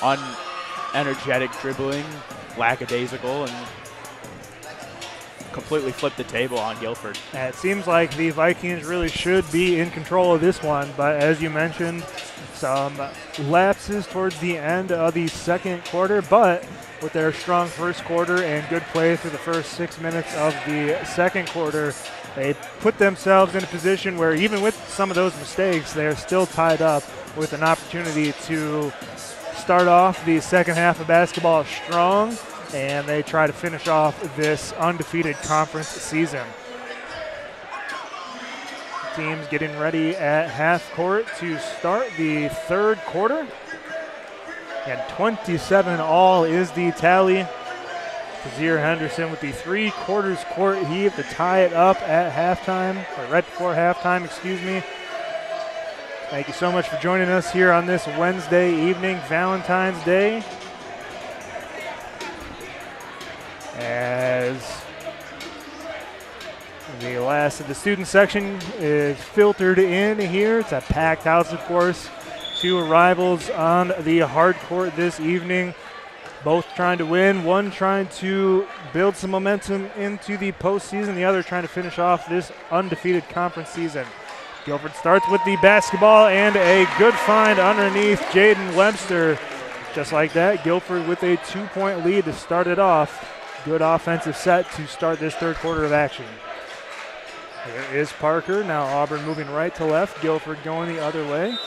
unenergetic dribbling, lackadaisical, and completely flipped the table on Guilford. It seems like the Vikings really should be in control of this one, but as you mentioned, some lapses towards the end of the second quarter, but with their strong first quarter and good play through the first 6 minutes of the second quarter, they put themselves in a position where even with some of those mistakes, they're still tied up with an opportunity to start off the second half of basketball strong, and they try to finish off this undefeated conference season. Teams getting ready at half court to start the third quarter. And 27-all is the tally. Kazir Henderson with the 3/4 court heave to tie it up at halftime, or right before halftime, excuse me. Thank you so much for joining us here on this Wednesday evening, Valentine's Day. As the last of the student section is filtered in here. It's a packed house, of course. Two rivals on the hard court this evening, both trying to win, one trying to build some momentum into the postseason, the other trying to finish off this undefeated conference season. Guilford starts with the basketball and a good find underneath Jaden Webster. Just like that, Guilford with a 2-point lead to start it off. Good offensive set to start this third quarter of action. Here is Parker. Now Auburn moving right to left, Guilford going the other way.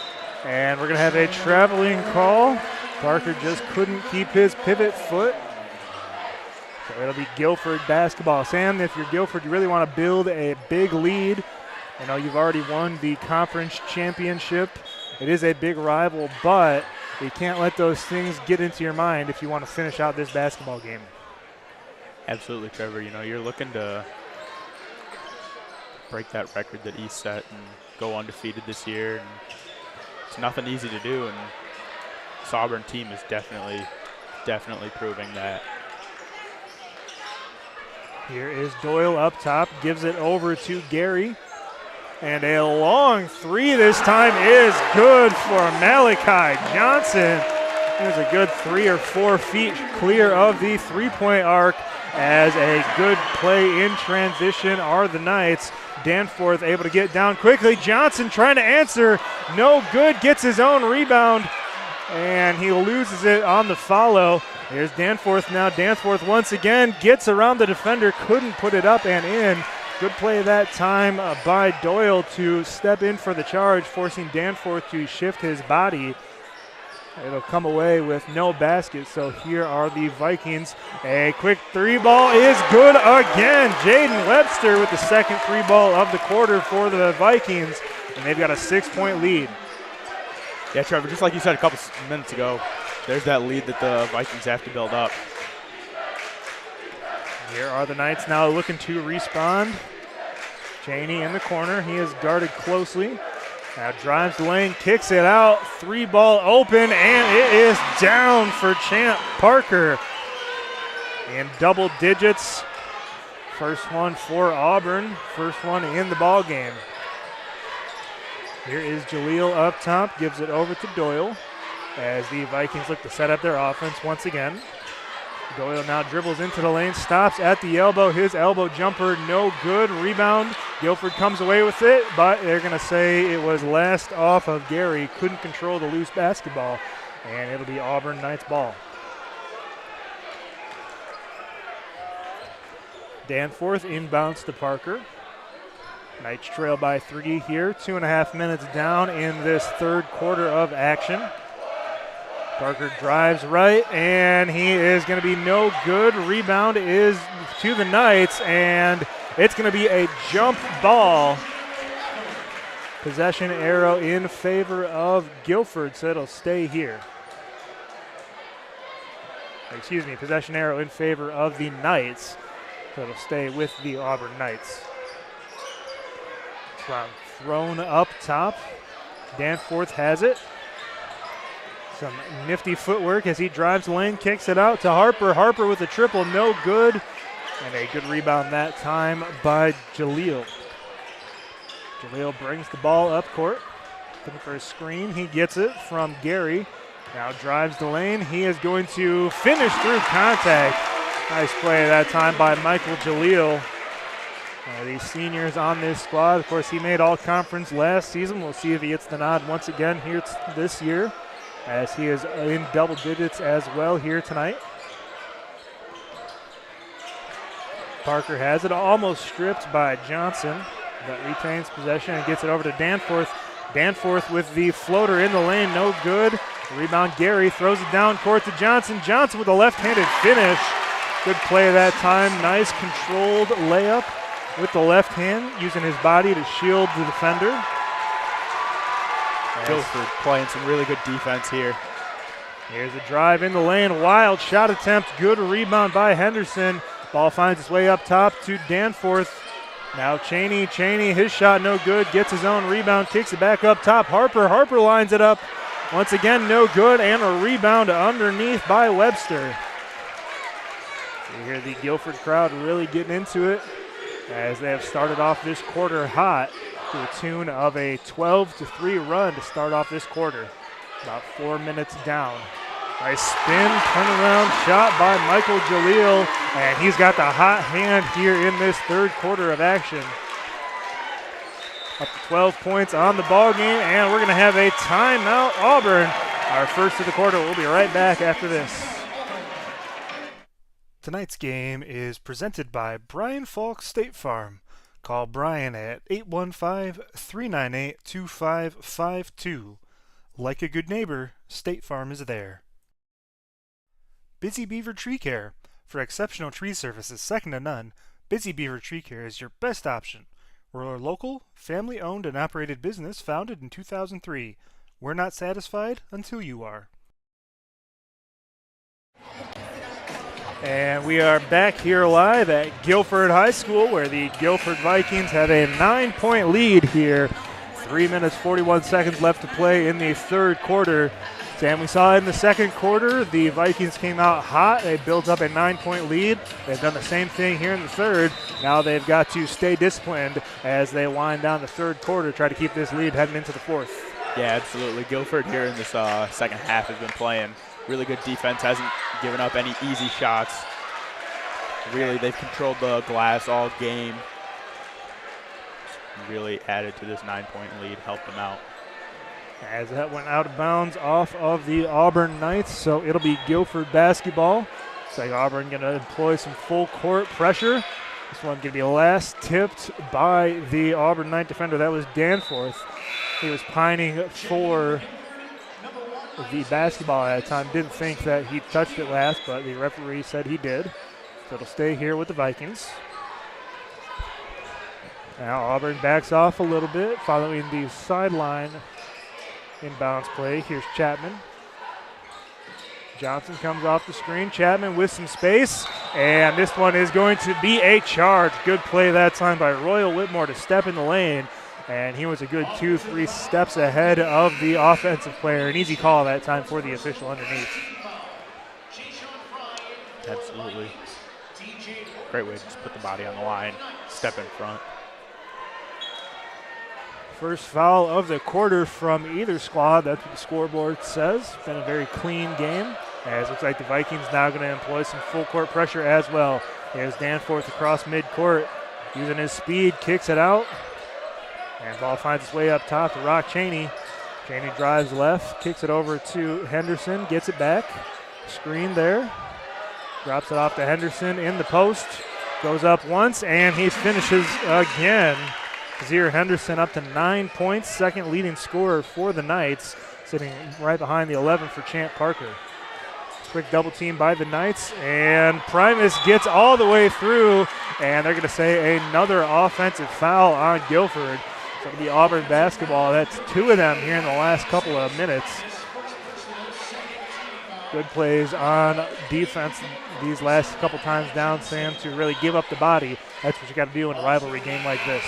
And we're going to have a traveling call. Parker just couldn't keep his pivot foot. So it'll be Guilford basketball. Sam, if you're Guilford, you really want to build a big lead. I know you've already won the conference championship. It is a big rival, but you can't let those things get into your mind if you want to finish out this basketball game. Absolutely, Trevor. You know, you're looking to break that record that East set and go undefeated this year. And it's nothing easy to do, and this Auburn team is definitely proving that. Here is Doyle up top, gives it over to Gary. And a long three this time is good for Malachi Johnson. There's a good 3 or 4 feet clear of the three-point arc, as a good play in transition are the Knights. Danforth able to get down quickly. Johnson trying to answer. No good. Gets his own rebound, and he loses it on the follow. Here's Danforth now. Danforth once again gets around the defender. Couldn't put it up and in. Good play that time by Doyle to step in for the charge, forcing Danforth to shift his body. It'll come away with no basket, so here are the Vikings. A quick three ball is good again. Jaden Webster with the second three ball of the quarter for the Vikings, and they've got a 6-point lead. Yeah, Trevor, just like you said a couple minutes ago, there's that lead that the Vikings have to build up. Here are the Knights now looking to respond. Cheney in the corner. He is guarded closely. Now drives the lane, kicks it out. Three ball open, and it is down for Champ Parker. In double digits. First one for Auburn. First one in the ball game. Here is Jaleel up top. Gives it over to Doyle as the Vikings look to set up their offense once again. Doyle now dribbles into the lane, stops at the elbow. His elbow jumper, no good. Rebound. Guilford comes away with it, but they're going to say it was last off of Gary. Couldn't control the loose basketball, and it'll be Auburn Knights ball. Danforth inbounds to Parker. Knights trail by 3 here. 2.5 minutes down in this third quarter of action. Parker drives right, and he is going to be no good. Rebound is to the Knights, and it's going to be a jump ball. Possession arrow in favor of Guilford, so it'll stay here. Excuse me, possession arrow in favor of the Knights, so it'll stay with the Auburn Knights. Thrown up top. Danforth has it. Some nifty footwork as he drives the lane, kicks it out to Harper. Harper with a triple, no good. And a good rebound that time by Jaleel. Jaleel brings the ball up court. Looking for a screen. He gets it from Gary. Now drives the lane. He is going to finish through contact. Nice play that time by Michael Jaleel. These seniors on this squad. Of course, he made all-conference last season. We'll see if he gets the nod once again here this year, as he is in double digits as well here tonight. Parker has it, almost stripped by Johnson, but retains possession and gets it over to Danforth. Danforth with the floater in the lane, no good. Rebound, Gary throws it down court to Johnson. Johnson with a left-handed finish. Good play that time. Nice controlled layup with the left hand, using his body to shield the defender. Guilford playing some really good defense here. Here's a drive in the lane. Wild shot attempt. Good rebound by Henderson. Ball finds its way up top to Danforth. Now Cheney. Cheney, his shot no good. Gets his own rebound. Kicks it back up top. Harper. Harper lines it up. Once again, no good. And a rebound underneath by Webster. You hear the Guilford crowd really getting into it, as they have started off this quarter hot to the tune of a 12-3 run to start off this quarter. About 4 minutes down. Nice spin, turnaround shot by Michael Jaleel, and he's got the hot hand here in this third quarter of action. Up to 12 points on the ball game, and we're going to have a timeout, Auburn. Our first of the quarter. We'll be right back after this. Tonight's game is presented by Brian Falk State Farm. Call Brian at 815-398-2552. Like a good neighbor, State Farm is there. Busy Beaver Tree Care. For exceptional tree services second to none, Busy Beaver Tree Care is your best option. We're a local, family-owned and operated business founded in 2003. We're not satisfied until you are. And we are back here live at Guilford High School, where the Guilford Vikings have a 9-point lead here. 3 minutes, 41 seconds left to play in the third quarter. And we saw in the second quarter, the Vikings came out hot. They built up a 9-point lead. They've done the same thing here in the third. Now they've got to stay disciplined as they wind down the third quarter, try to keep this lead heading into the fourth. Yeah, absolutely. Guilford here in this second half has been playing really good defense, hasn't given up any easy shots. Really, they've controlled the glass all game. Really added to this 9-point lead, helped them out. As that went out of bounds off of the Auburn Knights, so it'll be Guilford basketball. Looks like Auburn going to employ some full court pressure. This one going to be last tipped by the Auburn Knight defender. That was Danforth. He was pining for the basketball at the time. Didn't think that he touched it last, but the referee said he did. So it'll stay here with the Vikings. Now Auburn backs off a little bit following the sideline inbounds play. Here's Chapman. Johnson comes off the screen. Chapman with some space, and this one is going to be a charge. Good play that time by Royal Whitmore to step in the lane, and he was a good 2-3 steps ahead of the offensive player. An easy call that time for the official underneath. Absolutely. Great way to just put the body on the line, step in front. First foul of the quarter from either squad. That's what the scoreboard says. Been a very clean game, as it looks like the Vikings now going to employ some full court pressure as well. Here's Danforth across midcourt, using his speed, kicks it out, and ball finds its way up top to Rock Cheney. Cheney drives left, kicks it over to Henderson, gets it back. Screen there, drops it off to Henderson in the post, goes up once, and he finishes again. Kazir Henderson up to 9 points, second leading scorer for the Knights, sitting right behind the 11 for Champ Parker. Quick double team by the Knights, and Primus gets all the way through, and they're going to say another offensive foul on Guilford. So it'll be Auburn basketball. That's 2 of them here in the last couple of minutes. Good plays on defense these last couple times down, Sam, to really give up the body. That's what you got to do in a rivalry game like this.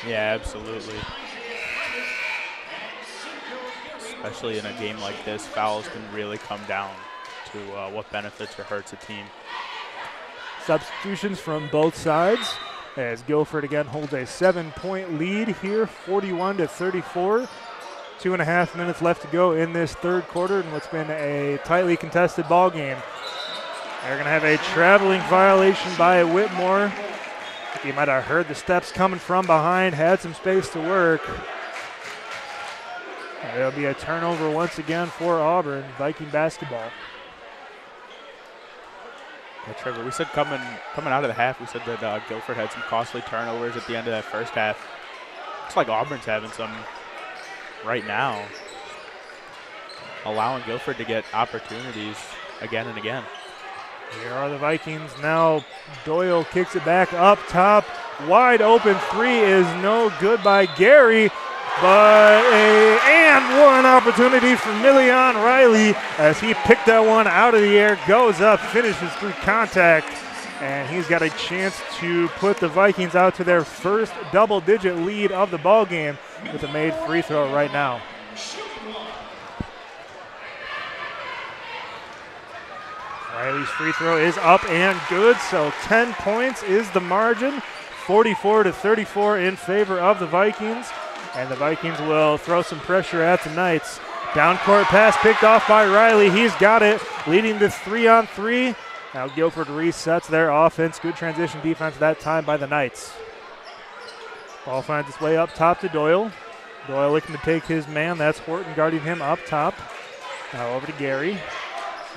Yeah, absolutely. Especially in a game like this, fouls can really come down to what benefits or hurts a team. Substitutions from both sides, as Guilford again holds a 7-point lead here, 41-34. 2.5 minutes left to go in this third quarter in what's been a tightly contested ball game. They're going to have a traveling violation by Whitmore. He might have heard the steps coming from behind, had some space to work. There'll be a turnover once again for Auburn, Viking basketball. Yeah, Trevor, we said coming out of the half, we said that Guilford had some costly turnovers at the end of that first half. Looks like Auburn's having some right now, allowing Guilford to get opportunities again and again. Here are the Vikings now. Doyle kicks it back up top. Wide open three is no good by Gary, but and one opportunity for Million Riley as he picked that one out of the air, goes up, finishes through contact, and he's got a chance to put the Vikings out to their first double-digit lead of the ball game with a made free throw right now. Riley's free throw is up and good, so 10 points is the margin, 44-34 in favor of the Vikings, and the Vikings will throw some pressure at the Knights. Down-court pass picked off by Riley. He's got it, leading to 3-on-3. Now Guilford resets their offense. Good transition defense that time by the Knights. Ball finds its way up top to Doyle. Doyle looking to take his man. That's Horton guarding him up top. Now over to Gary.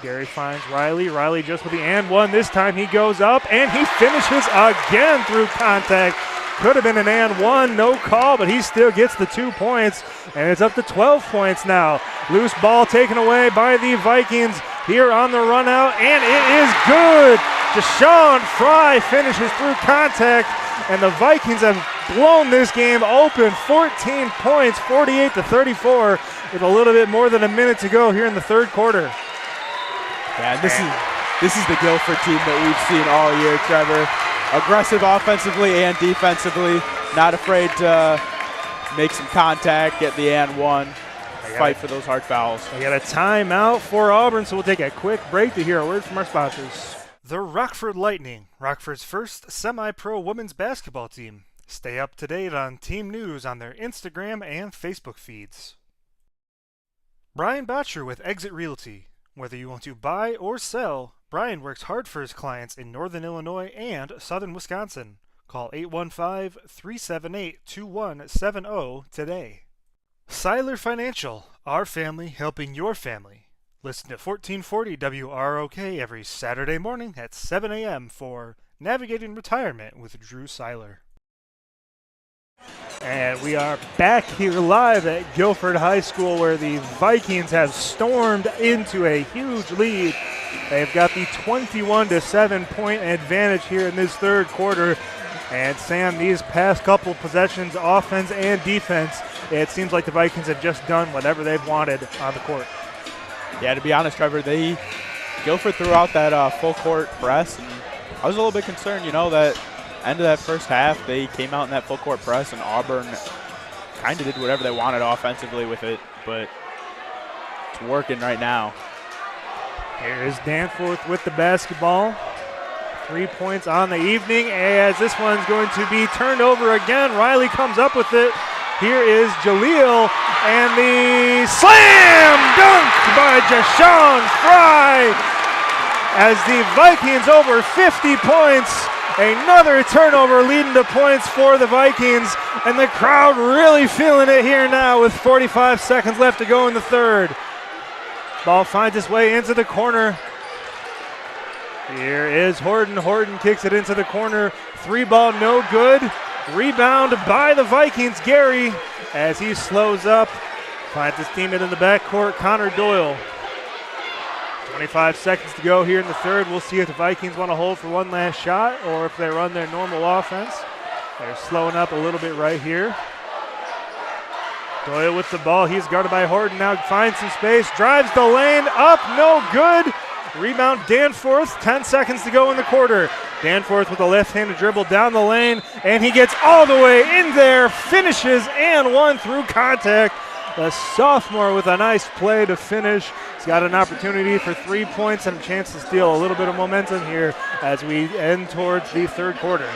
Gary finds Riley. Riley just with the and one. This time he goes up and he finishes again through contact. Could have been an and one, no call, but he still gets the 2 points, and it's up to 12 points now. Loose ball taken away by the Vikings here on the run out, and it is good. Deshaun Fry finishes through contact, and the Vikings have blown this game open. 14 points, 48-34, with a little bit more than a minute to go here in the third quarter. Yeah, this is the Guilford team that we've seen all year, Trevor. Aggressive offensively and defensively, not afraid to make some contact, get the and one, fight for those hard fouls. We got a timeout for Auburn, so we'll take a quick break to hear a word from our sponsors. The Rockford Lightning, Rockford's first semi-pro women's basketball team. Stay up to date on team news on their Instagram and Facebook feeds. Brian Botcher with Exit Realty. Whether you want to buy or sell, Brian works hard for his clients in Northern Illinois and Southern Wisconsin. Call 815-378-2170 today. Seiler Financial, our family helping your family. Listen to 1440 WROK every Saturday morning at 7 a.m. for Navigating Retirement with Drew Seiler. And we are back here live at Guilford High School where the Vikings have stormed into a huge lead. They've got the 21-7 point advantage here in this third quarter. And Sam, these past couple possessions, offense and defense, it seems like the Vikings have just done whatever they've wanted on the court. Yeah, to be honest, Trevor, Guilford threw out that full court press, and I was a little bit concerned, that end of that first half, they came out in that full court press, and Auburn kind of did whatever they wanted offensively with it, but it's working right now. Here is Danforth with the basketball. 3 points on the evening, as this one's going to be turned over again. Riley comes up with it. Here is Jaleel, and the slam dunk by Jashawn Fry. As the Vikings over 50 points, another turnover leading to points for the Vikings, and the crowd really feeling it here now with 45 seconds left to go in the third. Ball finds its way into the corner. Here is Horton. Horton kicks it into the corner. 3-ball, no good. Rebound by the Vikings, Gary, as he slows up. Finds his teammate in the backcourt, Connor Doyle. 25 seconds to go here in the third. We'll see if the Vikings want to hold for one last shot or if they run their normal offense. They're slowing up a little bit right here. Doyle with the ball. He's guarded by Horton. Now finds some space. Drives the lane. Up. No good. Rebound Danforth. 10 seconds to go in the quarter. Danforth with a left-handed dribble down the lane, and he gets all the way in there. Finishes and one through contact. The sophomore with a nice play to finish. He's got an opportunity for 3 points and a chance to steal a little bit of momentum here as we end towards the third quarter.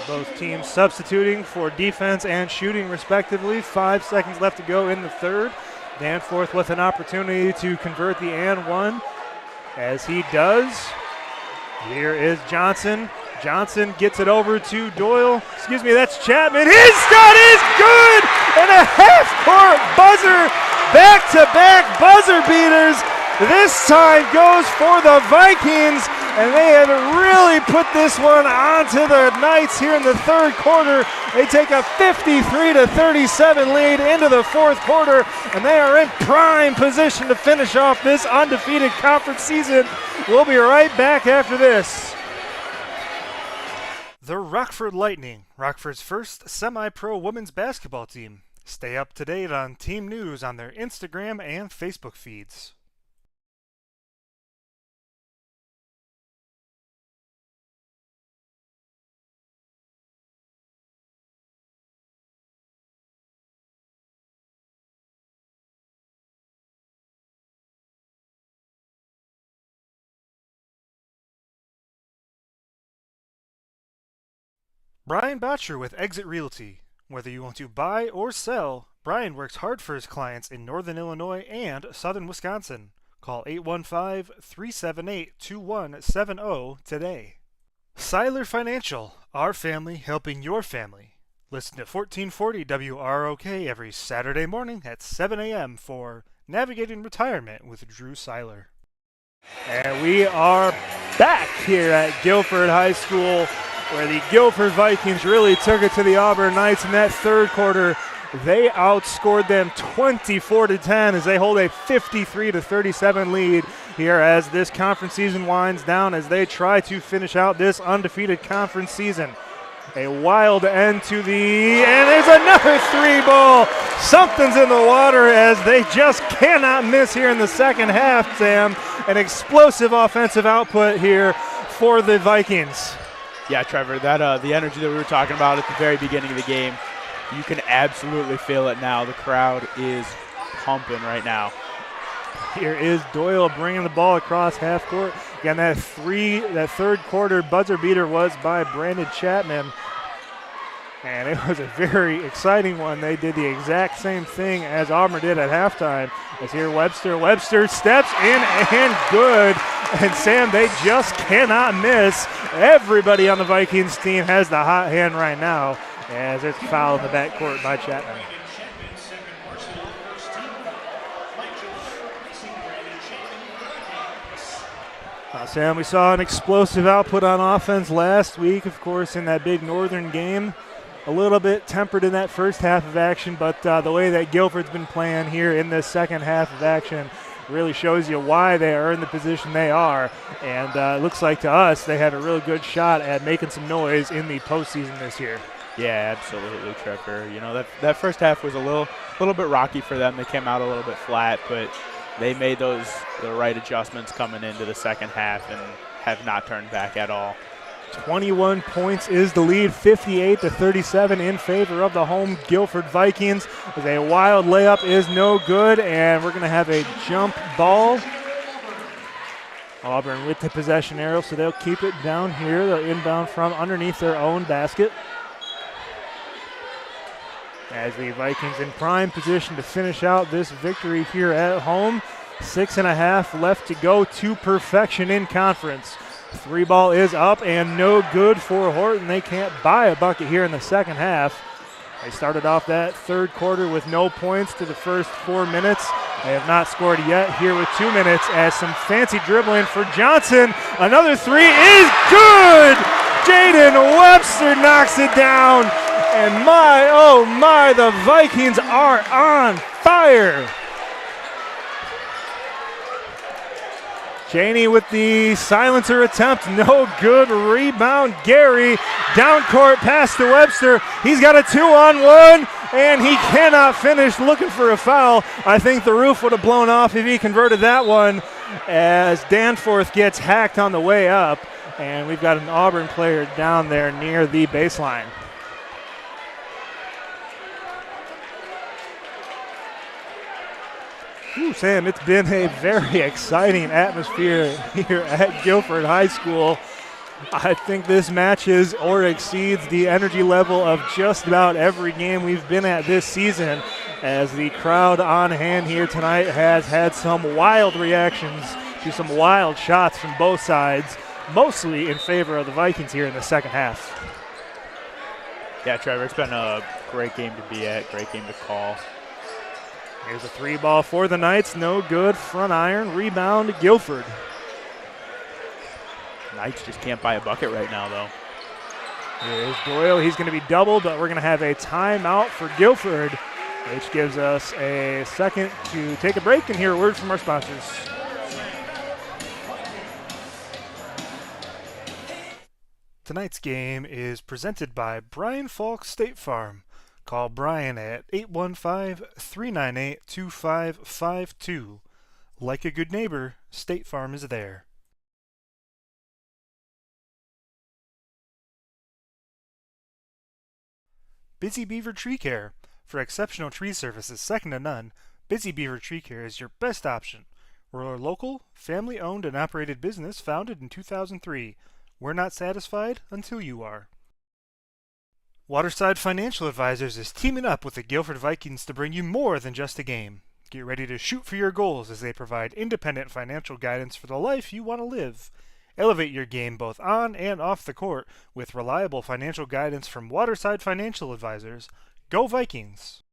Both teams substituting for defense and shooting respectively. 5 seconds left to go in the third. Danforth with an opportunity to convert the and one, as he does. Here is Johnson. Johnson gets it over to Doyle. Excuse me, that's Chapman. His shot is good! And a half-court buzzer. Back-to-back buzzer beaters. This time goes for the Vikings, and they had really put this one onto the Knights here in the third quarter. They take a 53-37 lead into the fourth quarter, and they are in prime position to finish off this undefeated conference season. We'll be right back after this. The Rockford Lightning, Rockford's first semi-pro women's basketball team. Stay up to date on team news on their Instagram and Facebook feeds. Brian Botcher with Exit Realty. Whether you want to buy or sell, Brian works hard for his clients in Northern Illinois and Southern Wisconsin. Call 815-378-2170 today. Seiler Financial, our family helping your family. Listen to 1440 WROK every Saturday morning at 7 a.m. for Navigating Retirement with Drew Seiler. And we are back here at Guilford High School, where the Guilford Vikings really took it to the Auburn Knights in that third quarter. They outscored them 24-10 as they hold a 53-37 lead here as this conference season winds down, as they try to finish out this undefeated conference season. A wild end to the, and there's another 3-ball. Something's in the water as they just cannot miss here in the second half, Sam. An explosive offensive output here for the Vikings. Yeah, Trevor, that the energy that we were talking about at the very beginning of the game, you can absolutely feel it now. The crowd is pumping right now. Here is Doyle bringing the ball across half court. Again, that third quarter buzzer beater was by Brandon Chapman. And it was a very exciting one. They did the exact same thing as Auburn did at halftime. As here Webster. Webster steps in and good. And Sam, they just cannot miss. Everybody on the Vikings team has the hot hand right now, as it's fouled in the backcourt by Chapman. Sam, we saw an explosive output on offense last week, of course, in that big Northern game. A little bit tempered in that first half of action, but the way that Guilford's been playing here in this second half of action really shows you why they are in the position they are. And it looks like to us they have a really good shot at making some noise in the postseason this year. Yeah, absolutely, Trevor. You know, that first half was a little bit rocky for them. They came out a little bit flat, but they made the right adjustments coming into the second half and have not turned back at all. 21 points is the lead, 58-37 in favor of the home Guilford Vikings. As a wild layup is no good, and we're going to have a jump ball. Auburn with the possession arrow, so they'll keep it down here. They'll inbound from underneath their own basket. As the Vikings in prime position to finish out this victory here at home. 6.5 left to go to perfection in conference. Three ball is up and no good for Horton. They can't buy a bucket here in the second half. They started off that third quarter with no points to the first 4 minutes. They have not scored yet here with 2 minutes as some fancy dribbling for Johnson. Another three is good! Jaden Webster knocks it down. And my, oh my, the Vikings are on fire. Janey with the silencer attempt, no good. Rebound, Gary, down court pass to Webster. He's got a 2-on-1, and he cannot finish, looking for a foul. I think the roof would have blown off if he converted that one, as Danforth gets hacked on the way up, and we've got an Auburn player down there near the baseline. Ooh, Sam, it's been a very exciting atmosphere here at Guilford High School. I think this matches or exceeds the energy level of just about every game we've been at this season, as the crowd on hand here tonight has had some wild reactions to some wild shots from both sides, mostly in favor of the Vikings here in the second half. Yeah, Trevor, it's been a great game to be at, great game to call. Here's a three ball for the Knights, no good. Front iron, rebound, Guilford. Knights just can't buy a bucket right now, though. Here's Doyle, he's going to be doubled, but we're going to have a timeout for Guilford, which gives us a second to take a break and hear a word from our sponsors. Tonight's game is presented by Brian Falk State Farm. Call Brian at 815-398-2552. Like a good neighbor, State Farm is there. Busy Beaver Tree Care. For exceptional tree services second to none, Busy Beaver Tree Care is your best option. We're a local, family-owned and operated business founded in 2003. We're not satisfied until you are. Waterside Financial Advisors is teaming up with the Guilford Vikings to bring you more than just a game. Get ready to shoot for your goals as they provide independent financial guidance for the life you want to live. Elevate your game both on and off the court with reliable financial guidance from Waterside Financial Advisors. Go Vikings!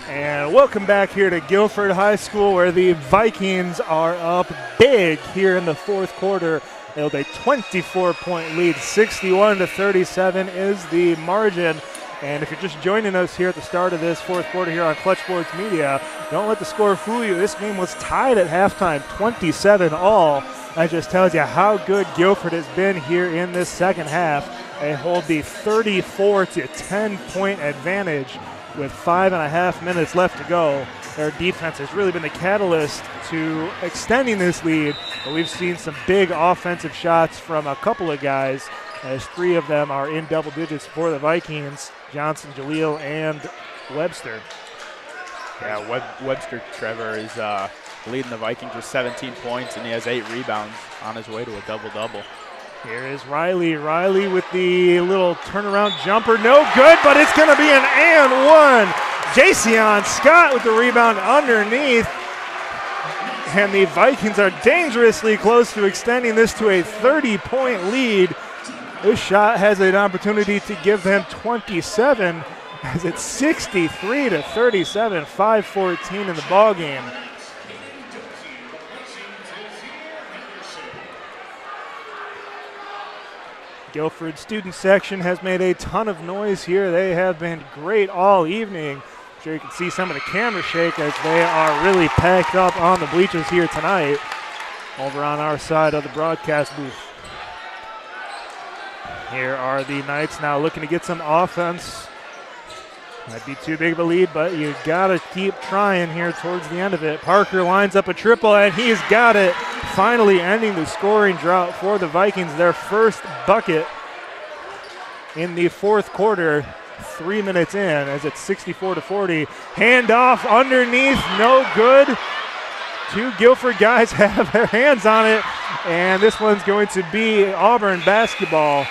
And welcome back here to Guilford High School, where the Vikings are up big here in the fourth quarter. They hold a 24-point lead. 61-37 is the margin. And if you're just joining us here at the start of this fourth quarter here on Clutch Sports Media, don't let the score fool you. This game was tied at halftime, 27-all. That just tells you how good Guilford has been here in this second half. They hold the 34-10-point advantage with 5.5 minutes left to go. Their defense has really been the catalyst to extending this lead, but we've seen some big offensive shots from a couple of guys, as three of them are in double digits for the Vikings: Johnson, Jaleel, and Webster. Yeah, Webster, Trevor, is leading the Vikings with 17 points, and he has 8 rebounds on his way to a double-double. Here is Riley. Riley with the little turnaround jumper. No good, but it's going to be an and one. Jason Scott with the rebound underneath. And the Vikings are dangerously close to extending this to a 30-point lead. This shot has an opportunity to give them 27, as it's 63-37, 5:14 in the ballgame. Guilford student section has made a ton of noise here. They have been great all evening. I'm sure you can see some of the camera shake as they are really packed up on the bleachers here tonight over on our side of the broadcast booth. Here are the Knights now looking to get some offense. Might be too big of a lead, but you gotta keep trying here towards the end of it. Parker lines up a triple, and he's got it. Finally ending the scoring drought for the Vikings. Their first bucket in the fourth quarter, 3 minutes in, as it's 64-40. Handoff underneath, no good. Two Guilford guys have their hands on it, and this one's going to be Auburn basketball.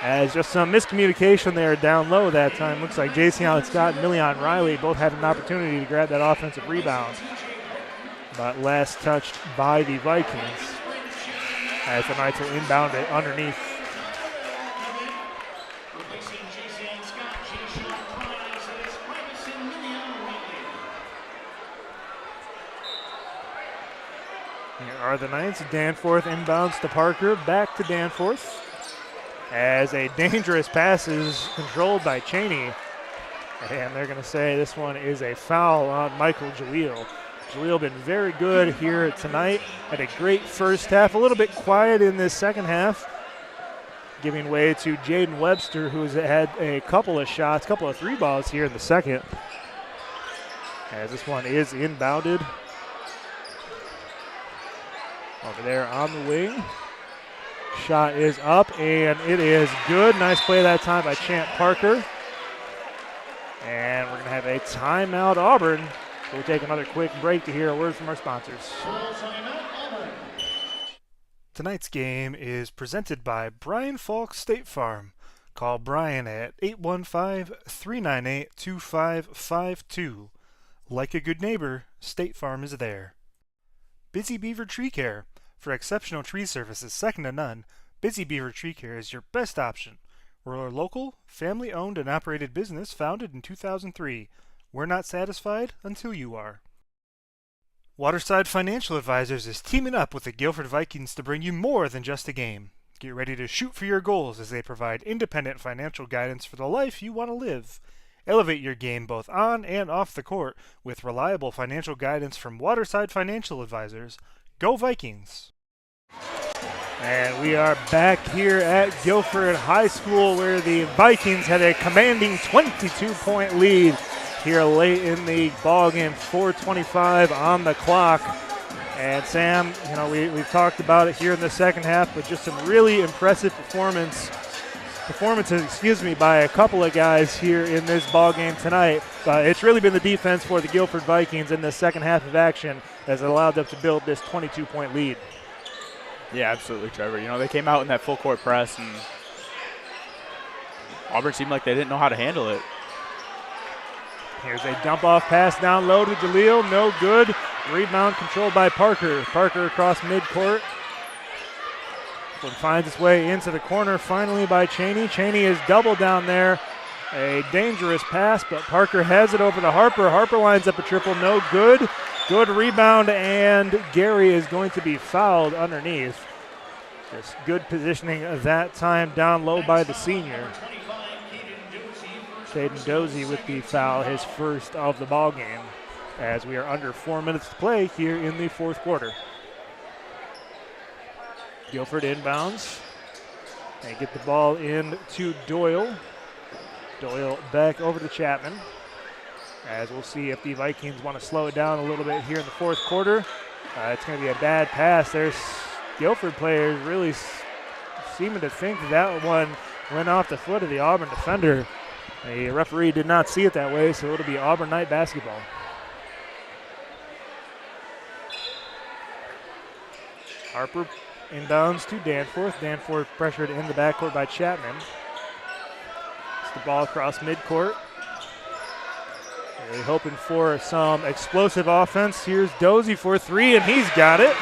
As just some miscommunication there down low that time. Looks like J.C. Allen Scott and Million Riley both had an opportunity to grab that offensive rebound. But last touched by the Vikings as the Knights will inbound it underneath. Here are the Knights. Danforth inbounds to Parker. Back to Danforth. As a dangerous pass is controlled by Cheney. And they're going to say this one is a foul on Michael Jaleel. Jaleel been very good here tonight. Had a great first half, a little bit quiet in this second half. Giving way to Jaden Webster, who's had a couple of shots, couple of three balls here in the second. As this one is inbounded. Over there on the wing. Shot is up, and it is good. Nice play that time by Champ Parker. And we're going to have a timeout, Auburn. So we'll take another quick break to hear a word from our sponsors. Tonight's game is presented by Brian Falk State Farm. Call Brian at 815-398-2552. Like a good neighbor, State Farm is there. Busy Beaver Tree Care. For exceptional tree services second to none, Busy Beaver Tree Care is your best option. We're a local, family-owned and operated business founded in 2003. We're not satisfied until you are. Waterside Financial Advisors is teaming up with the Guilford Vikings to bring you more than just a game. Get ready to shoot for your goals as they provide independent financial guidance for the life you want to live. Elevate your game both on and off the court with reliable financial guidance from Waterside Financial Advisors. Go Vikings! And we are back here at Guilford High School where the Vikings had a commanding 22-point lead here late in the ball game, 4:25 on the clock. And Sam, you know, we've talked about it here in the second half, but just some really impressive performances, by a couple of guys here in this ball game tonight. But it's really been the defense for the Guilford Vikings in the second half of action that's allowed them to build this 22-point lead. Yeah, absolutely, Trevor. You know, they came out in that full court press, and Auburn seemed like they didn't know how to handle it. Here's a dump-off pass down low to Jaleel. No good. Rebound controlled by Parker. Parker across midcourt. One finds its way into the corner finally by Cheney. Cheney is double down there. A dangerous pass, but Parker has it over to Harper. Harper lines up a triple. No good. Good rebound, and Gary is going to be fouled underneath. Just good positioning that time down low by the senior. Caden Dozie with the foul, his first of the ball game, as we are under 4 minutes to play here in the fourth quarter. Guilford inbounds. They get the ball in to Doyle. Doyle back over to Chapman. As we'll see if the Vikings want to slow it down a little bit here in the fourth quarter. It's going to be a bad pass. There's Guilford players really seeming to think that one went off the foot of the Auburn defender. The referee did not see it that way, so it'll be Auburn night basketball. Harper inbounds to Danforth. Danforth pressured in the backcourt by Chapman. It's the ball across midcourt. Really hoping for some explosive offense. Here's Dozie for three, and he's got it.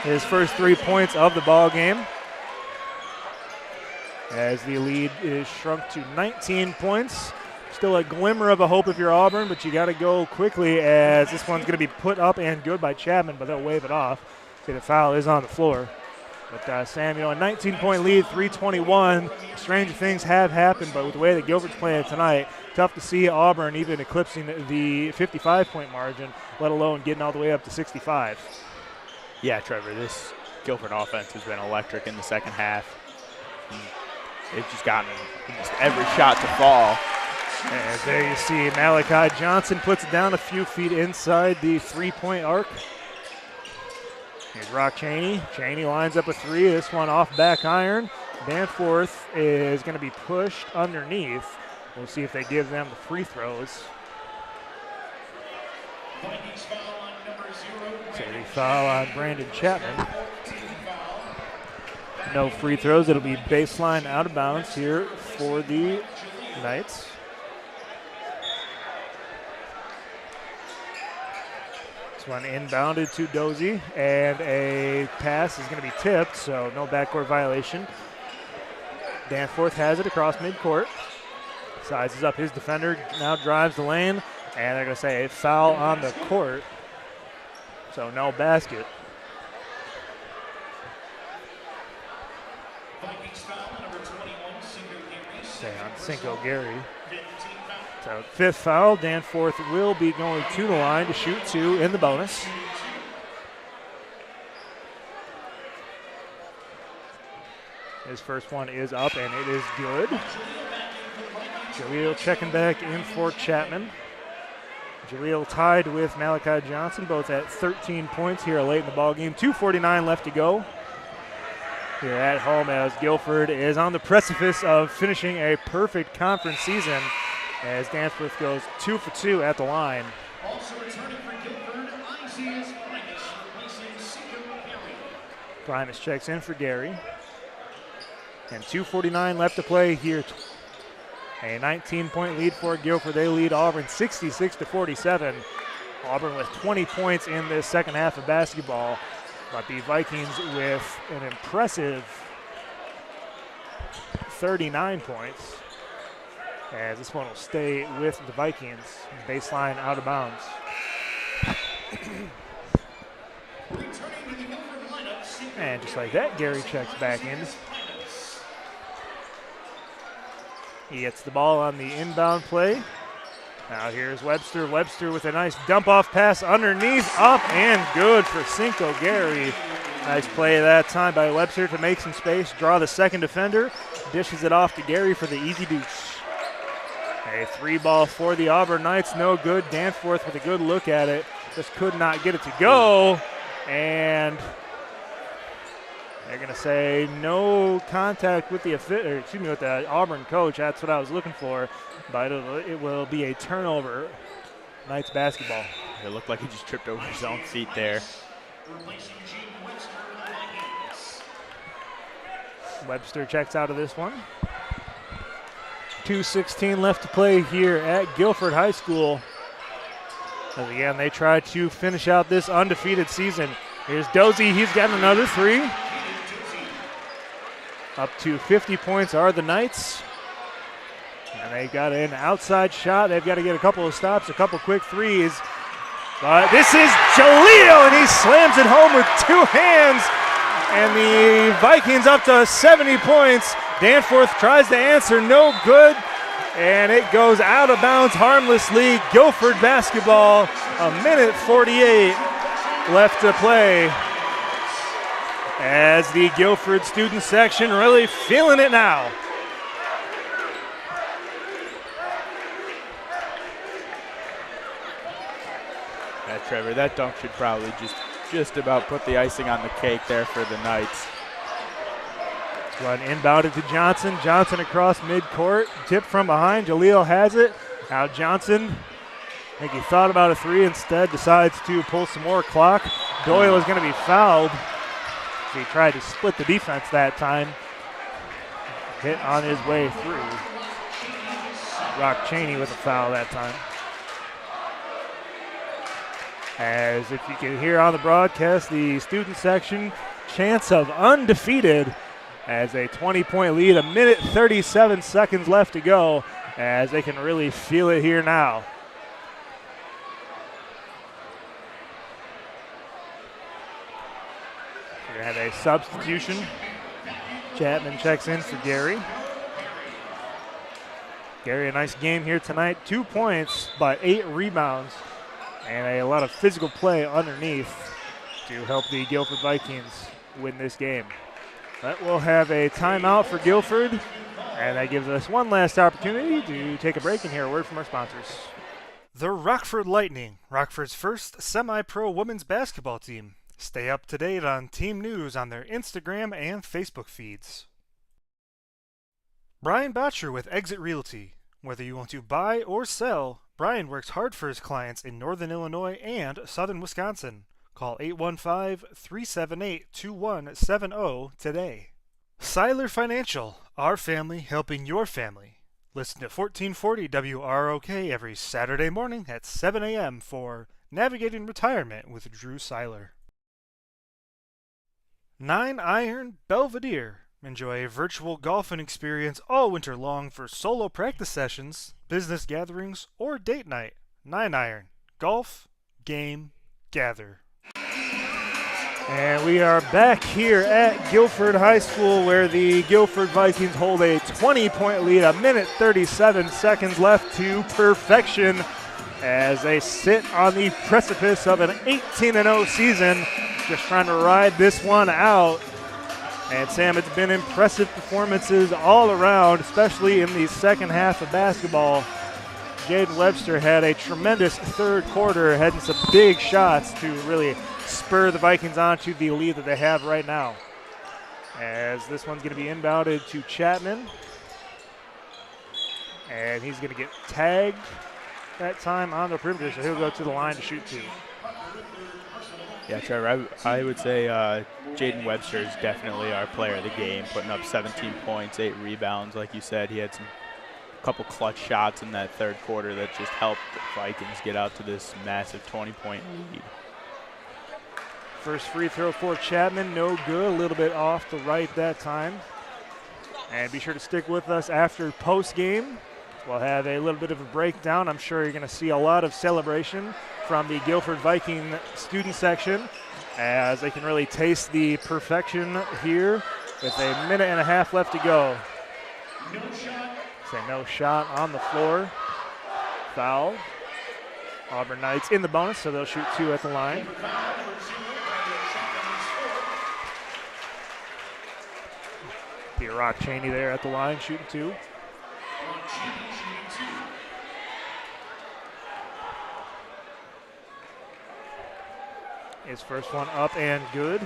His first 3 points of the ball game. As the lead is shrunk to 19 points. Still a glimmer of a hope if you're Auburn, but you got to go quickly as this one's going to be put up and good by Chapman, but they'll wave it off. See, the foul is on the floor. But Samuel, a 19-point lead, 3:21. Stranger things have happened, but with the way that Guilford's playing tonight, tough to see Auburn even eclipsing the 55-point margin, let alone getting all the way up to 65. Yeah, Trevor, this Guilford offense has been electric in the second half. They've just gotten almost every shot to fall. And there you see Malachi Johnson puts it down a few feet inside the three-point arc. Here's Rock Cheney. Cheney lines up a three. This one off back iron. Danforth is going to be pushed underneath. We'll see if they give them the free throws. So the foul on Brandon Chapman. No free throws. It'll be baseline out of bounds here for the Knights. This one inbounded to Dozie, and a pass is going to be tipped, so no backcourt violation. Danforth has it across midcourt. Sizes up his defender, now drives the lane, and they're going to say a foul on the court. So no basket. Say on Cinco Gary. So fifth foul. Danforth will be going to the line to shoot two in the bonus. His first one is up, and it is good. Jaleel checking back in for Chapman. Jaleel tied with Malachi Johnson, both at 13 points here late in the ballgame. 2:49 left to go here at home as Guilford is on the precipice of finishing a perfect conference season as Danforth goes 2 for 2 at the line. Also returning for Guilford, Isaias Primus, replacing Cinco Gary. Primus checks in for Gary. And 2:49 left to play here. A 19-point lead for Guilford. They lead Auburn 66-47. Auburn with 20 points in this second half of basketball. But the Vikings with an impressive 39 points. As this one will stay with the Vikings. Baseline out of bounds. And just like that, Gary checks back in. He gets the ball on the inbound play. Now here's Webster. Webster with a nice dump-off pass underneath, up and good for Cinco Gary. Nice play that time by Webster to make some space, draw the second defender, dishes it off to Gary for the easy deuce. A three ball for the Auburn Knights, no good. Danforth with a good look at it, just could not get it to go. And they're going to say no contact with with the Auburn coach. That's what I was looking for, but it will be a turnover. Knights basketball. It looked like he just tripped over his own feet there. Webster checks out of this one. 2:16 left to play here at Guilford High School. As again, they try to finish out this undefeated season. Here's Dozie. He's got another three. Up to 50 points are the Knights. And they've got an outside shot. They've got to get a couple of stops, a couple quick threes. But this is Jaleel, and he slams it home with two hands. And the Vikings up to 70 points. Danforth tries to answer, no good. And it goes out of bounds harmlessly. Guilford basketball, a minute 48 left to play. As the Guilford student section really feeling it now. Yeah, Trevor, that dunk should probably just about put the icing on the cake there for the Knights. Run inbounded to Johnson. Johnson across midcourt. Tip from behind. Jaleel has it. Now Johnson, I think he thought about a three, instead decides to pull some more clock. Doyle is going to be fouled. He tried to split the defense that time. Hit on his way through. Rock Cheney with a foul that time. As if you can hear on the broadcast, the student section chance of undefeated as a 20-point lead, a minute 37 seconds left to go, as they can really feel it here now. We're going to have A substitution. Chapman checks in for Gary. Gary, a nice game here tonight. 2 points, but 8 rebounds, and a lot of physical play underneath to help the Guilford Vikings win this game. But we'll have a timeout for Guilford, and that gives us one last opportunity to take a break and hear a word from our sponsors. The Rockford Lightning, Rockford's first semi-pro women's basketball team. Stay up to date on team news on their Instagram and Facebook feeds. Brian Botcher with Exit Realty. Whether you want to buy or sell, Brian works hard for his clients in Northern Illinois and Southern Wisconsin. Call 815-378-2170 today. Seiler Financial, our family helping your family. Listen to 1440 WROK every Saturday morning at 7 a.m. for Navigating Retirement with Drew Seiler. 9 Iron Belvedere. Enjoy a virtual golfing experience all winter long for solo practice sessions, business gatherings, or date night. 9 Iron. Golf, game, gather. And we are back here at Guilford High School, where the Guilford Vikings hold a 20-point lead, 1:37 seconds left to perfection as they sit on the precipice of an 18-0 season, just trying to ride this one out. And Sam, it's been impressive performances all around, especially in the second half of basketball. Jaden Webster had a tremendous third quarter, heading some big shots to really spur the Vikings on to the lead that they have right now. As this one's going to be inbounded to Chapman. And he's going to get tagged that time on the perimeter, so he'll go to the line to shoot 2. Yeah, Trevor, I would say Jaden Webster is definitely our player of the game, putting up 17 points, 8 rebounds. Like you said, he had a couple clutch shots in that third quarter that just helped the Vikings get out to this massive 20-point lead. First free throw for Chapman, no good, a little bit off the right that time. And be sure to stick with us after post-game. We'll have a little bit of a breakdown. I'm sure you're going to see a lot of celebration from the Guilford Viking student section as they can really taste the perfection here with a minute and a half left to go. Say no shot on the floor. Foul. Auburn Knights in the bonus, so they'll shoot 2 at the line. Rock Cheney there at the line, shooting 2. His first one up and good.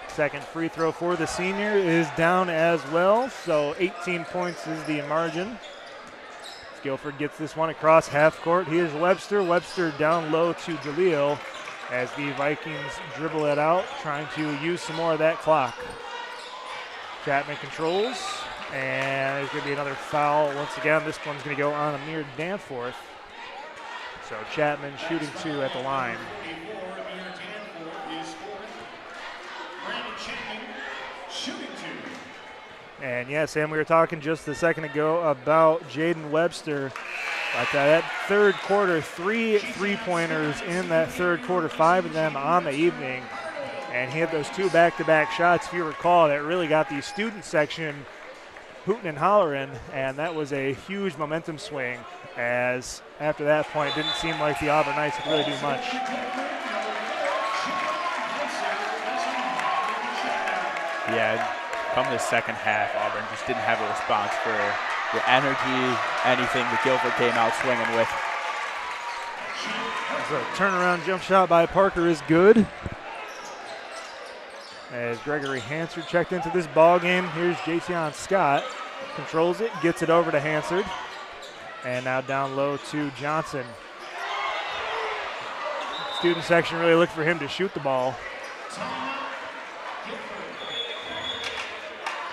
Second free throw for the senior is down as well, so 18 points is the margin. Guilford gets this one across half court. Here's Webster. Webster down low to Jaleel as the Vikings dribble it out, trying to use some more of that clock. Chapman controls, and there's going to be another foul once again. This one's going to go on Amir Danforth. So Chapman shooting 2 at the line. And yeah, Sam, we were talking just a second ago about Jaden Webster. But that third quarter, 3 3-pointers in that third quarter, 5 of them on the evening. And he had those 2 back-to-back shots, if you recall, that really got the student section hooting and hollering. And that was a huge momentum swing, as after that point, it didn't seem like the Auburn Knights could really do much. Yeah. Come the second half, Auburn just didn't have a response for the energy, anything that Guilford came out swinging with. So turnaround jump shot by Parker is good. As Gregory Hansard checked into this ball game, here's Jason Scott. Controls it, gets it over to Hansard. And now down low to Johnson. Student section really looked for him to shoot the ball.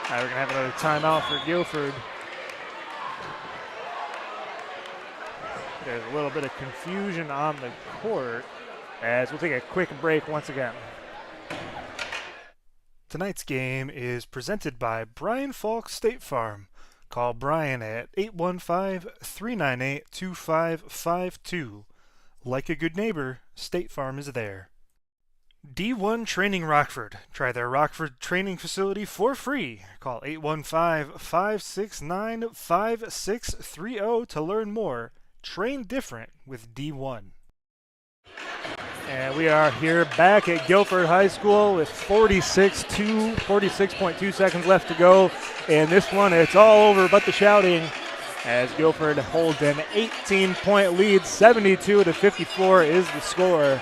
Now we're going to have another timeout for Guilford. There's a little bit of confusion on the court as we'll take a quick break once again. Tonight's game is presented by Brian Falk State Farm. Call Brian at 815-398-2552. Like a good neighbor, State Farm is there. D1 Training Rockford. Try their Rockford training facility for free. Call 815-569-5630 to learn more. Train different with D1. And we are here back at Guilford High School with 46.2 seconds left to go. And this one, it's all over but the shouting as Guilford holds an 18-point lead. 72-54 is the score.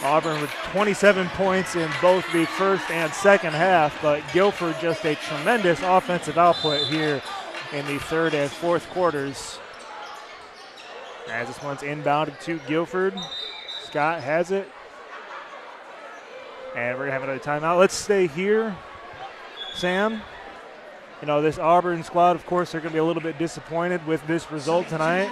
Auburn with 27 points in both the first and second half, but Guilford just a tremendous offensive output here in the third and fourth quarters. As this one's inbounded to Guilford. Scott has it. And we're going to have another timeout. Let's stay here. Sam, you know, this Auburn squad, of course, they're going to be a little bit disappointed with this result tonight.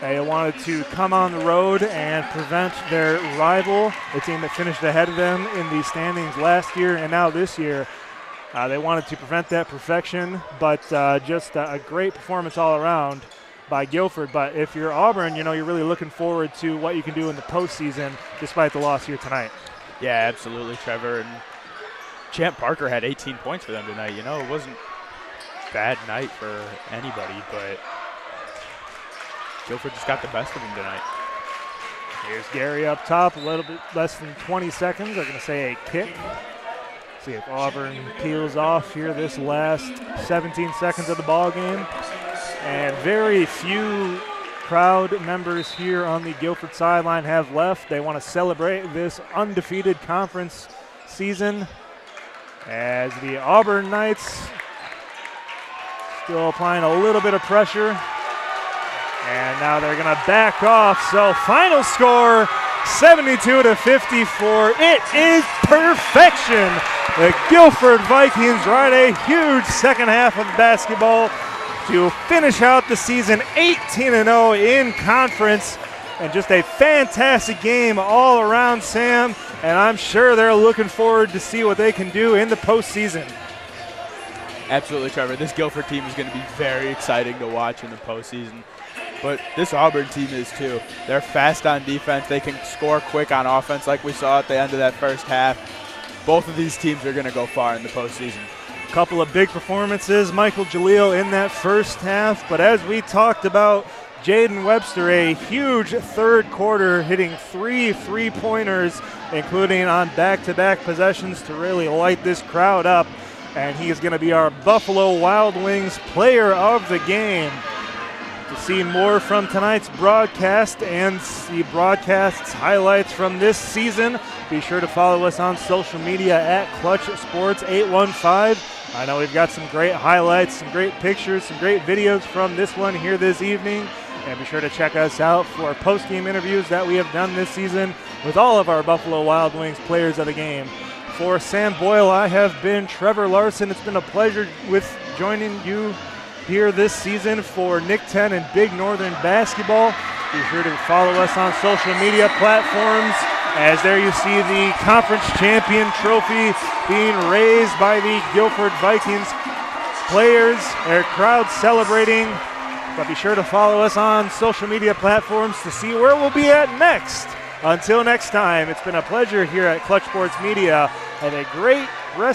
They wanted to come on the road and prevent their rival, the team that finished ahead of them in the standings last year and now this year. They wanted to prevent that perfection, but just a great performance all around by Guilford. But if you're Auburn, you know, you're really looking forward to what you can do in the postseason despite the loss here tonight. Yeah, absolutely, Trevor. And Champ Parker had 18 points for them tonight. You know, it wasn't a bad night for anybody, but Guilford just got the best of him tonight. Here's Gary up top, a little bit less than 20 seconds. They're going to say a kick. See if Auburn peels off here this last 17 seconds of the ball game. And very few crowd members here on the Guilford sideline have left. They want to celebrate this undefeated conference season as the Auburn Knights still applying a little bit of pressure. And now they're going to back off. So final score, 72-54. It is perfection. The Guilford Vikings ride a huge second half of basketball to finish out the season 18-0 in conference. And just a fantastic game all around, Sam. And I'm sure they're looking forward to see what they can do in the postseason. Absolutely, Trevor. This Guilford team is going to be very exciting to watch in the postseason. But this Auburn team is too. They're fast on defense. They can score quick on offense like we saw at the end of that first half. Both of these teams are going to go far in the postseason. A couple of big performances, Michael Jaleel in that first half. But as we talked about, Jaden Webster, a huge third quarter, hitting 3 3-pointers, including on back-to-back possessions to really light this crowd up. And he is going to be our Buffalo Wild Wings player of the game. To see more from tonight's broadcast and see broadcasts highlights from this season, be sure to follow us on social media at Clutch Sports 815. I know we've got some great highlights, some great pictures, some great videos from this one here this evening. And be sure to check us out for post-game interviews that we have done this season with all of our Buffalo Wild Wings players of the game. For Sam Boyle, I have been Trevor Larson. It's been a pleasure with joining you here this season for Nick 10 and Big Northern Basketball. Be sure to follow us on social media platforms, as there you see the conference champion trophy being raised by the Guilford Vikings players, their crowd celebrating. But be sure to follow us on social media platforms to see where we'll be at next. Until next time, it's been a pleasure here at Clutch Sports Media. Have a great rest